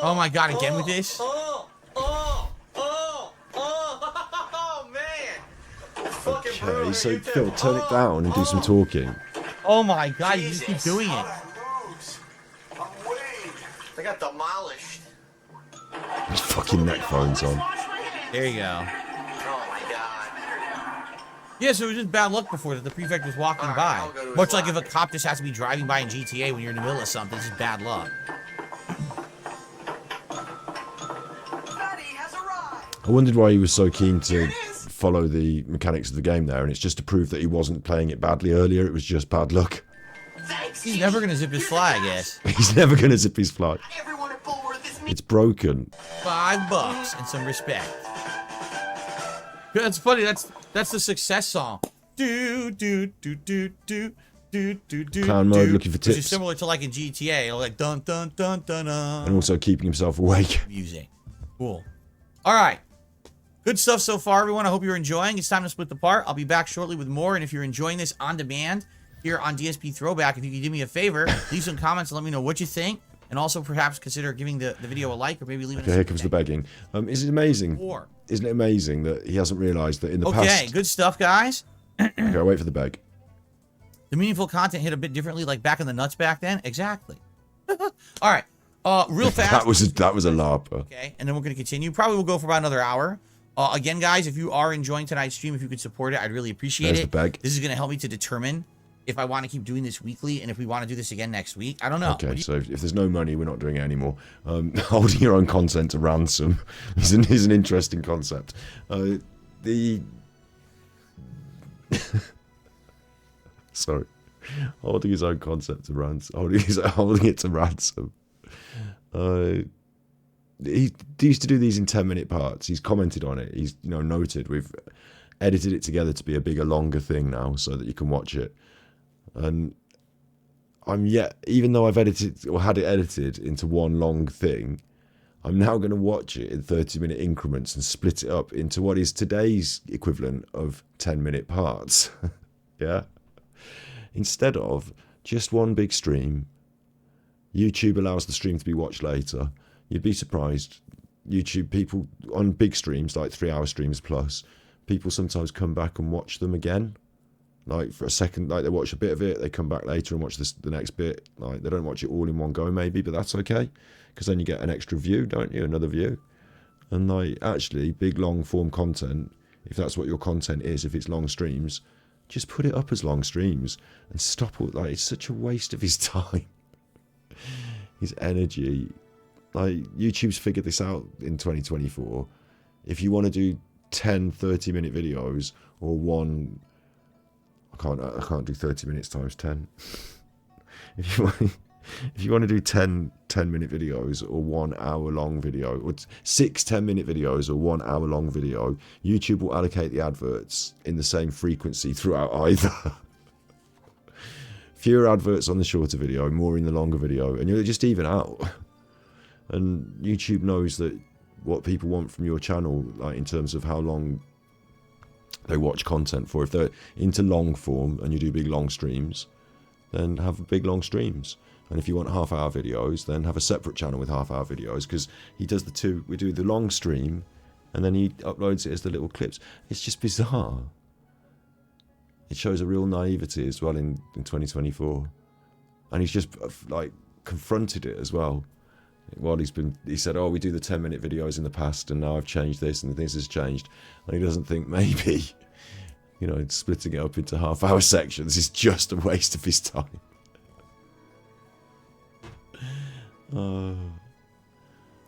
Oh my god, again with this? Oh, man. Fucking Okay, brutal, so you too. Phil, turn it down and do some talking. Oh my god, you just keep doing it. They got demolished. His fucking neck phones on. There you go. Oh my god. Yeah, so it was just bad luck before that the prefect was walking Alright, by. I'll go to his Much like if a locker. cop just has to be driving by in GTA when you're in the middle of something, it's just bad luck. Fatty has arrived. I wondered why he was so keen to follow the mechanics of the game there, and it's just to prove that he wasn't playing it badly earlier. It was just bad luck. Thanks, He's never gonna zip his fly, I guess. He's never going to zip his fly. everyone at Bullworth is me. It's broken. $5 and some respect. That's funny. That's the success song. Do do do do do do do do. Clown mode, looking for Which is tips. similar to like in GTA, like dun dun dun dun And dun. also keeping himself awake. Music. Cool. All right. Good stuff so far, everyone. I hope you're enjoying. It's time to split the part. I'll be back shortly with more. And if you're enjoying this on demand here on DSP Throwback, if you could do me a favor, leave some comments and let me know what you think. And also perhaps consider giving the video a like or maybe leaving Okay, here comes the begging. Isn't it amazing? Or Isn't it amazing that he hasn't realised that in the okay, past... good stuff, guys. Okay, I'll wait for the beg. The meaningful content hit a bit differently like back in the nuts back then. Exactly. All right. Real fast. that was a larper. Okay, and then we're going to continue. Probably we'll go for about another hour. Again, guys, if you are enjoying tonight's stream, if you could support it, I'd really appreciate There's it. the bag. This is going to help me to determine if I want to keep doing this weekly and if we want to do this again next week. I don't know. Okay, so if there's no money, we're not doing it anymore. Holding your own content to ransom is an interesting concept. Sorry. Holding his own concept to ransom. Holding it to ransom. He used to do these in 10-minute parts. He's commented on it. He's noted. We've edited it together to be a bigger, longer thing now so that you can watch it. And even though I've edited or had it edited into one long thing, I'm now going to watch it in 30-minute increments and split it up into what is today's equivalent of 10-minute parts. Yeah. Instead of just one big stream. YouTube allows the stream to be watched later. You'd be surprised. YouTube people on big streams, like 3-hour streams plus, people sometimes come back and watch them again. Like for a second, like they watch a bit of it, they come back later and watch the next bit. Like they don't watch it all in one go maybe, but that's okay. Because then you get an extra view, don't you? Another view. And like actually big long form content, if that's what your content is, if it's long streams, just put it up as long streams and stop all, like it's such a waste of his time. His energy. Like YouTube's figured this out in 2024. If you want to do 10 30-minute videos or one, I can't do 30 minutes times 10. If you want to do 10 10-minute videos or 1 hour long video, or 6 10-minute videos or 1 hour long video, YouTube will allocate the adverts in the same frequency throughout either. Fewer adverts on the shorter video, more in the longer video, and you'll just even out. And YouTube knows that what people want from your channel, like in terms of how long they watch content for. If they're into long form and you do big long streams, then have big long streams. And if you want half-hour videos, then have a separate channel with half-hour videos, because he does the two. We do the long stream, and then he uploads it as the little clips. It's just bizarre. It shows a real naivety as well in 2024. And he's just like confronted it as well. While he said, oh, we do the 10-minute videos in the past and now I've changed this and this has changed. And he doesn't think maybe, splitting it up into half-hour sections is just a waste of his time.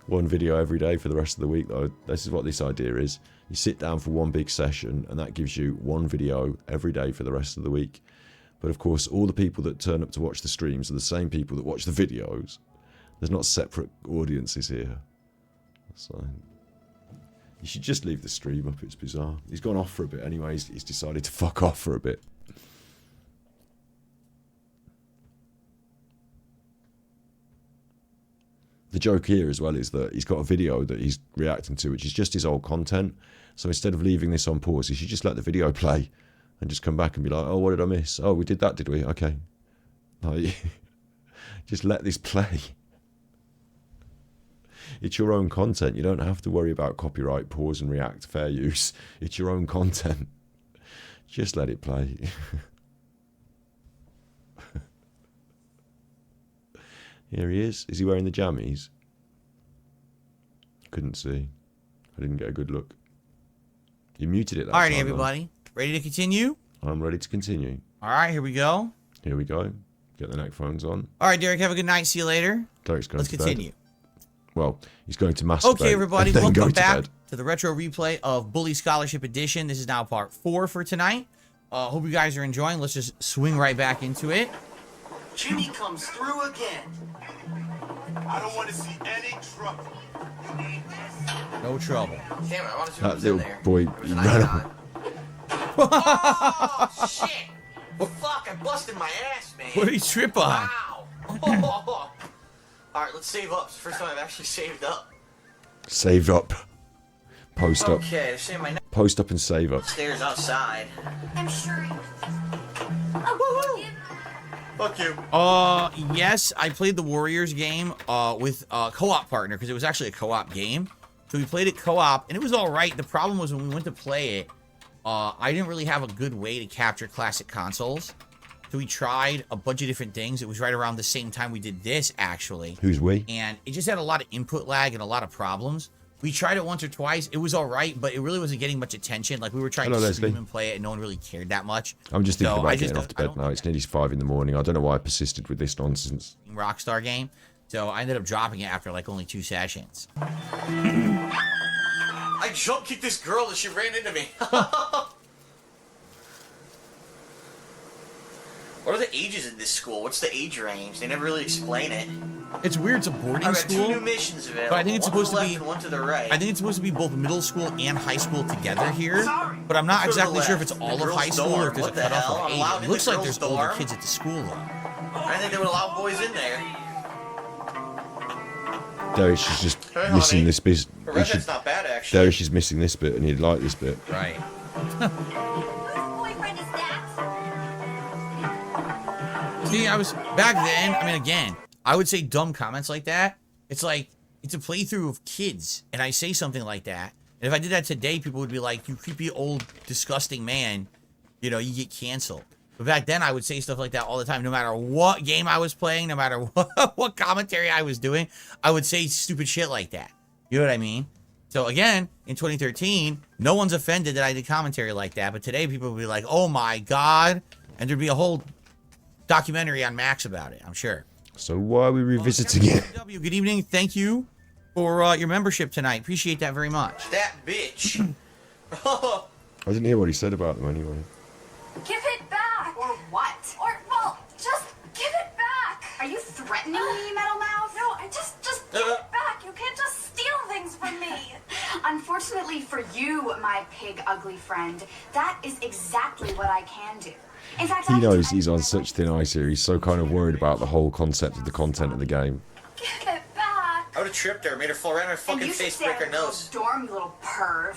One video every day for the rest of the week, though. This is what this idea is. You sit down for one big session and that gives you one video every day for the rest of the week. But of course, all the people that turn up to watch the streams are the same people that watch the videos. There's not separate audiences here. So you should just leave the stream up. It's bizarre. He's gone off for a bit anyway. He's decided to fuck off for a bit. The joke here as well is that he's got a video that he's reacting to, which is just his old content. So instead of leaving this on pause, he should just let the video play and just come back and be like, oh, what did I miss? Oh, we did that, did we? Okay. Like, just let this play. It's your own content. You don't have to worry about copyright, pause and react, fair use. It's your own content. Just let it play. Here he is. Is he wearing the jammies? Couldn't see. I didn't get a good look. You muted it that time. Alrighty, everybody. Ready to continue? I'm ready to continue. Alright, here we go. Here we go. Get the neck phones on. Alright, Derek, have a good night. See you later. Derek's going Let's to continue. bed. Well, he's going to masturbate. Okay, everybody, and then welcome go to back bed. to the retro replay of Bully Scholarship Edition. This is now part 4 for tonight. Hope you guys are enjoying. Let's just swing right back into it. Jimmy comes through again. I don't want to see any trouble. No trouble. Damn it, I want to see That what's in little there. boy, he ran away. Oh, shit! Fuck, I busted my ass, man. What did he trip on? Wow. Oh. Alright, let's save up. It's the first time I've actually saved up. Saved up. Post up. Okay, save my Post up and save up. stairs outside. I'm sure you. Fuck you. Yes, I played the Warriors game with a co-op partner, because it was actually a co-op game. So we played it co-op, and it was alright. The problem was when we went to play it, I didn't really have a good way to capture classic consoles. So we tried a bunch of different things. It was right around the same time we did this, actually. Who's we? And it just had a lot of input lag and a lot of problems. We tried it once or twice. It was all right, but it really wasn't getting much attention. Like, we were trying to stream and play it, and no one really cared that much. I'm just thinking So about getting off to bed now. It's nearly 5 in the morning. I don't know why I persisted with this nonsense. Rockstar game. So I ended up dropping it after, like, only 2 sessions. I jump kicked this girl and she ran into me. What are the ages in this school? What's the age range? They never really explain it. It's weird. It's a boarding I've got school. 2 new missions available. But I think it's one to supposed the to left be and one to the right. I think it's supposed to be both middle school and high school together here. But I'm not Let's go to the exactly sure if left. it's all The of high girls' school or if dorm. there's a What the cutoff hell? of I'm allowed age. It in looks the like girls' there's older dorm? kids at the school though. I think they would allow boys in there. Darius is just Hey, missing honey. this bit. The redhead's not bad, actually. Darius is missing this bit, and he'd like this bit. Right. Whose boyfriend is that? See, I was back then. I mean, again, I would say dumb comments like that. It's like it's a playthrough of kids, and I say something like that. And if I did that today, people would be like, "You creepy old disgusting man," you know, you get canceled. But back then, I would say stuff like that all the time, no matter what game I was playing, no matter what commentary I was doing. I would say stupid shit like that. You know what I mean? So again, in 2013, no one's offended that I did commentary like that. But today, people would be like, "Oh my god," and there'd be a whole documentary on Max about it, I'm sure. So why are we revisiting it? Good evening. Thank you for your membership tonight. Appreciate that very much. That bitch. I didn't hear what he said about them anyway. Give it back. Or what? Or, well, just give it back. Are you threatening me, Metal Mouth? No, just give it back. You can't just steal things from me. Unfortunately for you, my pig ugly friend, that is exactly what I can do. In fact, He knows he's on such thin ice here. He's so kind of worried about the whole concept of the content of the game. Give it back. I would have tripped her, made her fall right on her And fucking you should face, stay break out her of the nose. dorm, you little perv.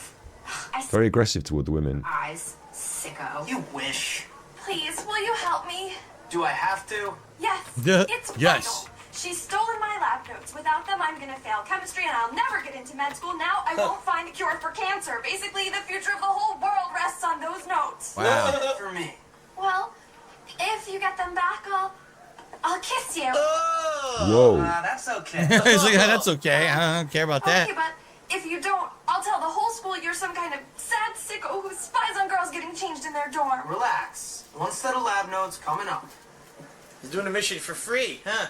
Very aggressive toward the women. Eyes, sicko. You wish. Please, will you help me? Do I have to? Yes. Duh. It's Yes. vital. She's stolen my lab notes. Without them, I'm gonna fail chemistry and I'll never get into med school. Now I won't find a cure for cancer. Basically, the future of the whole world rests on those notes. Wow. For me. Well, if you get them back, I'll kiss you. Whoa. That's okay. He's like, "Yeah, that's okay. I don't care about that." Okay, but if you don't, I'll tell the whole school you're some kind of sad sicko who spies on girls getting changed in their dorm. Relax. One set of lab notes coming up. He's doing a mission for free, huh?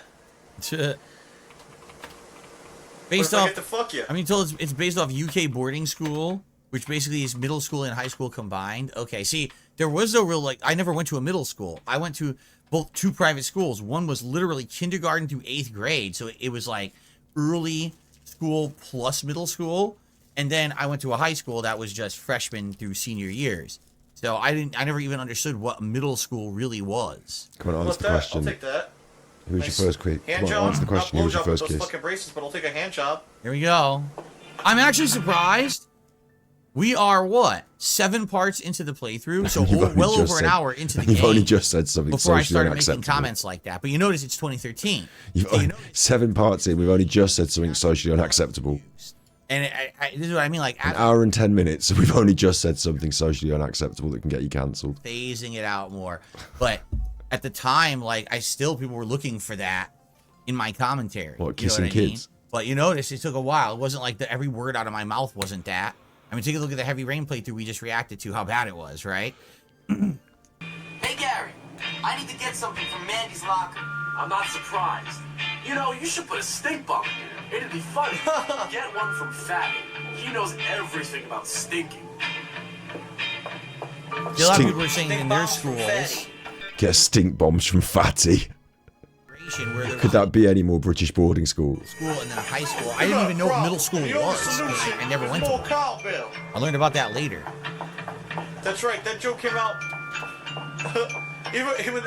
Based What if I off, get to fuck you? I mean, told it's based off UK boarding school, which basically is middle school and high school combined. Okay, see, there was no real, like, I never went to a middle school. I went to both 2 private schools. One was literally kindergarten through 8th grade, so it was like early school plus middle school. And then I went to a high school that was just freshman through senior years. So I never even understood what middle school really was. Come on, What's answer the that? I'll question. take that. Who's Nice. your first quick? Hand Come job. on, answer the question. Not Who was your blowjob with first those kiss? fucking braces, but I'll take a hand job. Here we go. I'm actually surprised. We are, what, 7 parts into the playthrough? So You've only well just over an said- hour into the You've game only just said something before I socially started making unacceptable. comments like that. But you notice it's 2013. You've only, 7 parts in, we've only just said something socially unacceptable. And this is what I mean, like, An hour and 10 minutes, and we've only just said something socially unacceptable that can get you cancelled. phasing it out more. But at the time, like, people were looking for that in my commentary. What, You know kissing I mean? kids? But you notice it took a while. It wasn't like every word out of my mouth wasn't that. I mean, take a look at the Heavy Rain playthrough we just reacted to, how bad it was, right? Hey, Gary. I need to get something from Mandy's locker. I'm not surprised. You know, you should put a stink bomb in here. It'd be funny. Get one from Fatty. He knows everything about stinking. A lot of Stink- people were saying in their schools, Get stink bombs from Fatty. where there Could that be any more British boarding school? school and then high school. I didn't even know what middle school was. I never went to one. Cowbell. I learned about that later. That's right, that joke came out. even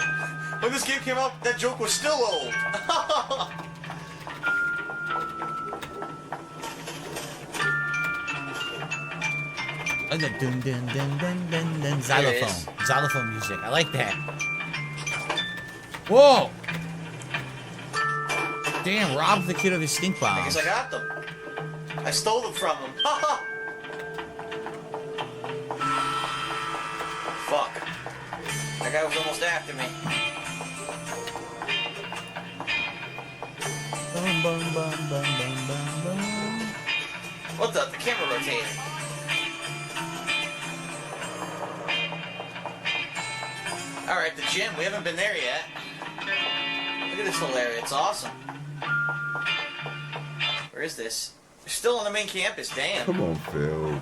when this game came out, that joke was still old. Like the dun dun dun dun dun dun xylophone. Xylophone music. I like that. Whoa! Damn, robbed the kid of his stink bomb. I guess I got them. I stole them from him. Fuck. That guy was almost after me. What the camera rotating? Alright, the gym. We haven't been there yet. Look at this whole area. It's awesome. Where is this? They're still on the main campus. Damn. Come on, Phil.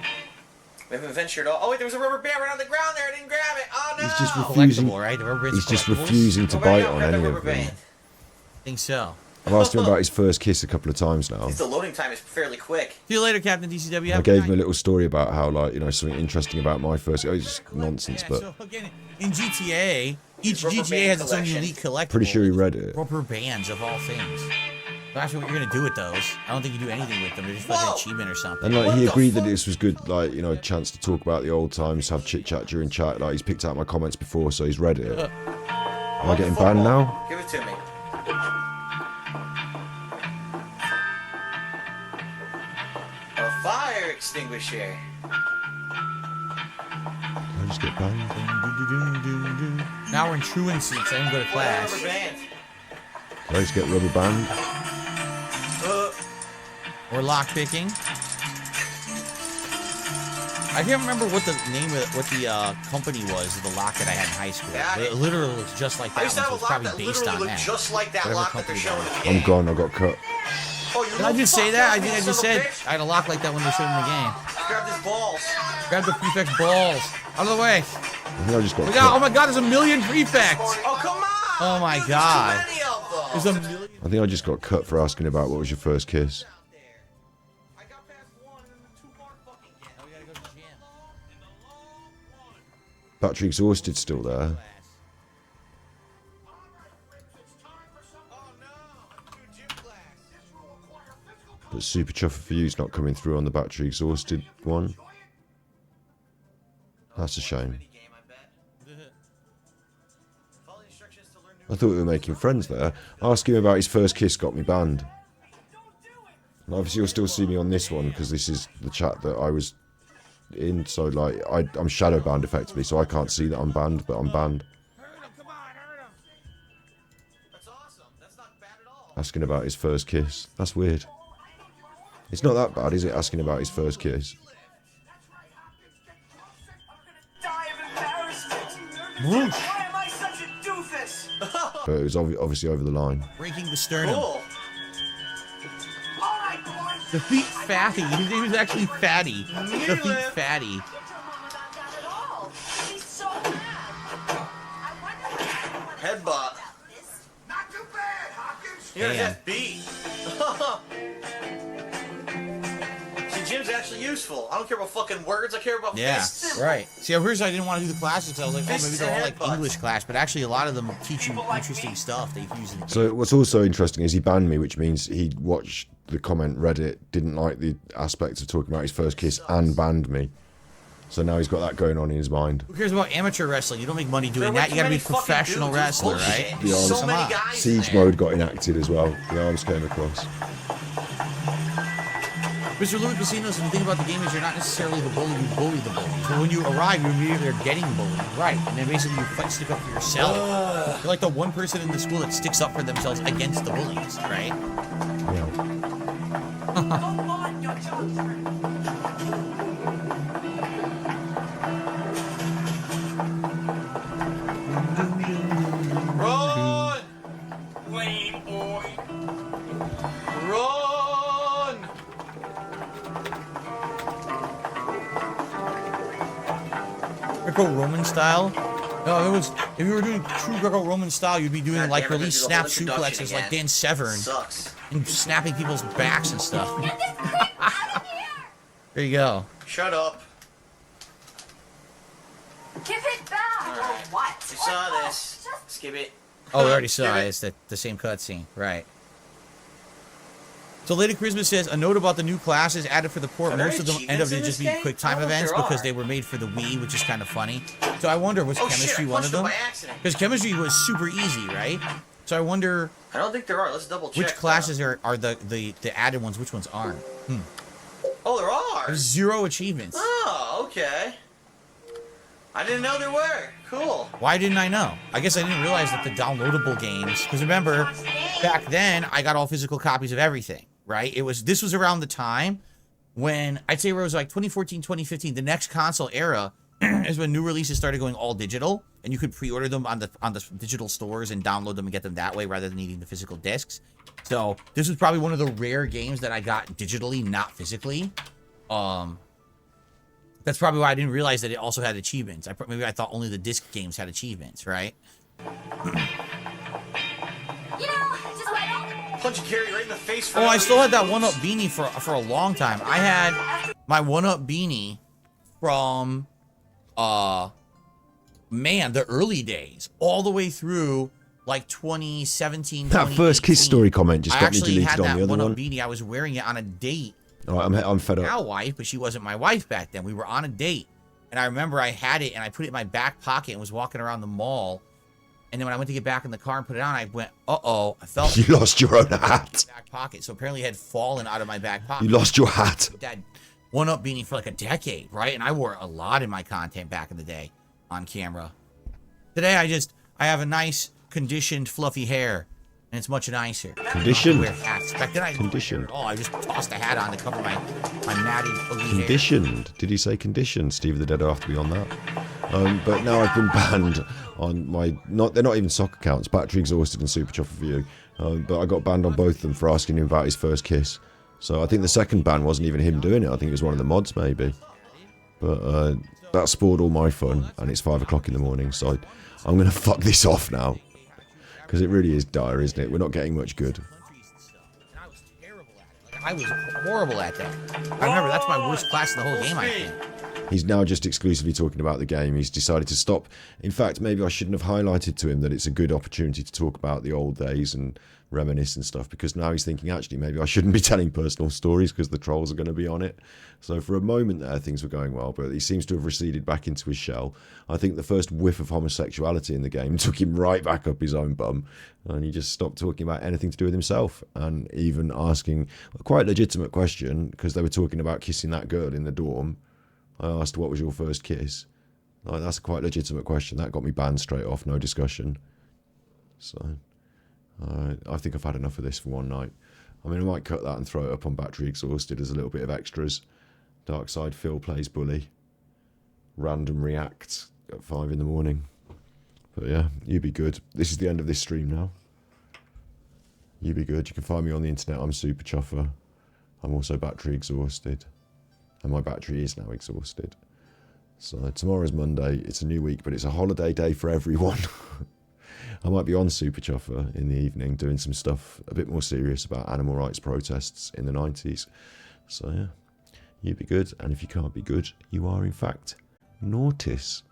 We haven't ventured all. Oh wait, there was a rubber band right on the ground there. I didn't grab it. Oh no! He's just refusing. Right? The rubber band's He's just collectibles? refusing to Oh, right, bite no, on grab the any rubber of them. band. I think so. I've asked him about his first kiss a couple of times now. The loading time is fairly quick. See you later, Captain DCW. I gave him a little story about how, like, you know, something interesting about my first. Oh, it's just nonsense, Yeah, but so again, in GTA, each Rubber GTA band has its own collection. unique collectible. pretty sure he read it. Rubber bands of all things. So actually, what you're gonna do with those? I don't think you do anything with them. They're just like an Whoa! achievement or something. And like What he the agreed that fuck? this was good, like, you know, a chance to talk about the old times, have chit chat during chat. Like he's picked out my comments before, so he's read it. Am I getting banned now? Give it to me. A fire extinguisher. Did I just get banned? Now we're in truancy because I didn't go to Rubber class. band. Did I just get rubber band? Or lock picking. I can't remember what the name of what the company was of the lock that I had in high school. Yeah, But it literally looks just like I that used to one, have so a it's lock probably that based literally on looked that. just like that Whatever lock that they're company showing that in the game. I'm gone. I got cut. Oh, you Did I just say fuck that? I you think I just son of a said bitch. I had a lock like that when they showed in the game. Grab his balls. Grab the prefect's balls. Out of the way. I think I just got We got, oh cut. my god, there's a million prefects. Oh, come on. Oh my Dude, god. There's too many of them. There's a million. I think I just got cut for asking about what was your first kiss. I got past one and then the two more fucking get. Oh, we gotta go to the gym. Battery exhausted still there. Oh no, I'm doing gym class. But Super Chuffer for You's not coming through on the battery exhausted one. That's a shame. Mini game, I bet. Follow the instructions to learn new. I thought we were making friends there. Asking him about his first kiss got me banned. And obviously you'll still see me on this one because this is the chat that I was in. So like I'm shadow banned effectively, so I can't see that I'm banned, but I'm banned. That's awesome. That's not bad at all. Asking about his first kiss. That's weird. It's not that bad, is it? Asking about his first kiss. Die of embarrassment. Whoosh. Why am I such a doofus? But it was obviously over the line. Breaking the sternum. Cool. All right, boys. Defeat Fatty. His name is actually Fatty. Defeat Fatty. Headbutt. Not too bad, Hopkins. You're Damn. an FB. See, gym's actually useful. I don't care about fucking words. I care about Yeah, fists. right. See, at first I didn't want to do the classes because I was like, oh, maybe Fists they're all and like headbutts. English class, but actually a lot of them teach you interesting stuff that you can use in the game. So what's also interesting is he banned me, which means he watched the comment, read it, didn't like the aspect of talking about his first kiss, and banned me. So now he's got that going on in his mind. Who cares about amateur wrestling? You don't make money doing There that. were You gotta too be a many fucking professional dudes. It's wrestler, bullshit. right? The So arms- many Come on. guys in Siege there. mode got enacted as well. The arms came across. Mr. Louis Casinos, and the thing about the game is you're not necessarily the bully, you bully the bullies. But when you arrive, you immediately are getting bullied. Right. And then basically you fight stick up for yourself. You're like the one person in the school that sticks up for themselves against the bullies, right? Yeah. Go on, your children. Run! Lame boy. Run! Greco-Roman style? No, it was, if you were doing true Greco-Roman style, you'd be doing God like damn it, release there's a whole snap introduction suplexes like again. Dan Severn Sucks. and snapping people's backs and stuff. There you go. Shut up. Give it back. Alright. Or what? You Or saw what? this. Just Skip it. Oh, we already saw Skip it. It's the same cutscene. Right. So Lady Christmas says, a note about the new classes added for the port. Are there Most of them end up achievements in just this being game? quick time I don't know if events there because are. they were made for the Wii, which is kind of funny. So I wonder, was Oh chemistry shit, I one of punched him them? by accident. Because chemistry was super easy, right? So I wonder I don't think there are. Let's double check. which classes are the added ones, which ones aren't. Oh, there are. There's 0 achievements. Oh, okay. I didn't know there were. Cool. Why didn't I know? I guess I didn't realize that the downloadable games, because remember, back then, I got all physical copies of everything, right? This was around the time when, I'd say it was like 2014, 2015, the next console era is when new releases started going all digital, and you could pre-order them on the digital stores and download them and get them that way rather than needing the physical discs. So this was probably one of the rare games that I got digitally, not physically. That's probably why I didn't realize that it also had achievements. Maybe I thought only the disc games had achievements, right? Punch Gary right in the face. For I still had that 1-Up beanie for a long time. I had my 1-Up beanie from, man, the early days, all the way through like 2017. That first Kiss Story comment just got me deleted on the other one. I actually had that 1-Up beanie. I was wearing it on a date. All right, I'm fed up. Now wife, but she wasn't my wife back then. We were on a date, and I remember I had it, and I put it in my back pocket and was walking around the mall. And then when I went to get back in the car and put it on, I went, uh-oh, I felt you lost your own hat. Back pocket, so apparently it had fallen out of my back pocket. You lost your hat. That 1-Up beanie for like a decade, right? And I wore a lot in my content back in the day on camera. Today I have a nice conditioned fluffy hair. And it's much nicer. Conditioned. I wear hats. Back then I didn't wear it at all. I just tossed a hat on to cover my matted, ugly hair. Conditioned. Did he say conditioned? Steve of the Dead will have to be on that. But now I've been banned on my... they're not even sock accounts. Battery Exhausted and Super Chopper View. But I got banned on both of them for asking him about his first kiss. So I think the second ban wasn't even him doing it. I think it was one of the mods, maybe. But that spoiled all my fun. And it's 5 o'clock in the morning. So I'm going to fuck this off now. Because it really is dire, isn't it? We're not getting much good. I was horrible at that. I remember that's my worst class in the whole game, I think. He's now just exclusively talking about the game. He's decided to stop. In fact, maybe I shouldn't have highlighted to him that it's a good opportunity to talk about the old days and reminisce and stuff, because now he's thinking, actually, maybe I shouldn't be telling personal stories because the trolls are going to be on it. So for a moment there, things were going well, but he seems to have receded back into his shell. I think the first whiff of homosexuality in the game took him right back up his own bum, and he just stopped talking about anything to do with himself, and even asking a quite legitimate question, because they were talking about kissing that girl in the dorm. I asked, what was your first kiss? Like, that's a quite legitimate question. That got me banned straight off, no discussion. So... I think I've had enough of this for one night. I mean, I might cut that and throw it up on Battery Exhausted as a little bit of extras. Dark Side Phil plays Bully. Random React at 5 in the morning. But yeah, you be good. This is the end of this stream now. You be good. You can find me on the internet. I'm Super Chuffer. I'm also Battery Exhausted. And my battery is now exhausted. So tomorrow's Monday. It's a new week, but it's a holiday day for everyone. I might be on Super Chuffer in the evening doing some stuff a bit more serious about animal rights protests in the 90s. So yeah, you be good, and if you can't be good, you are in fact naughtis.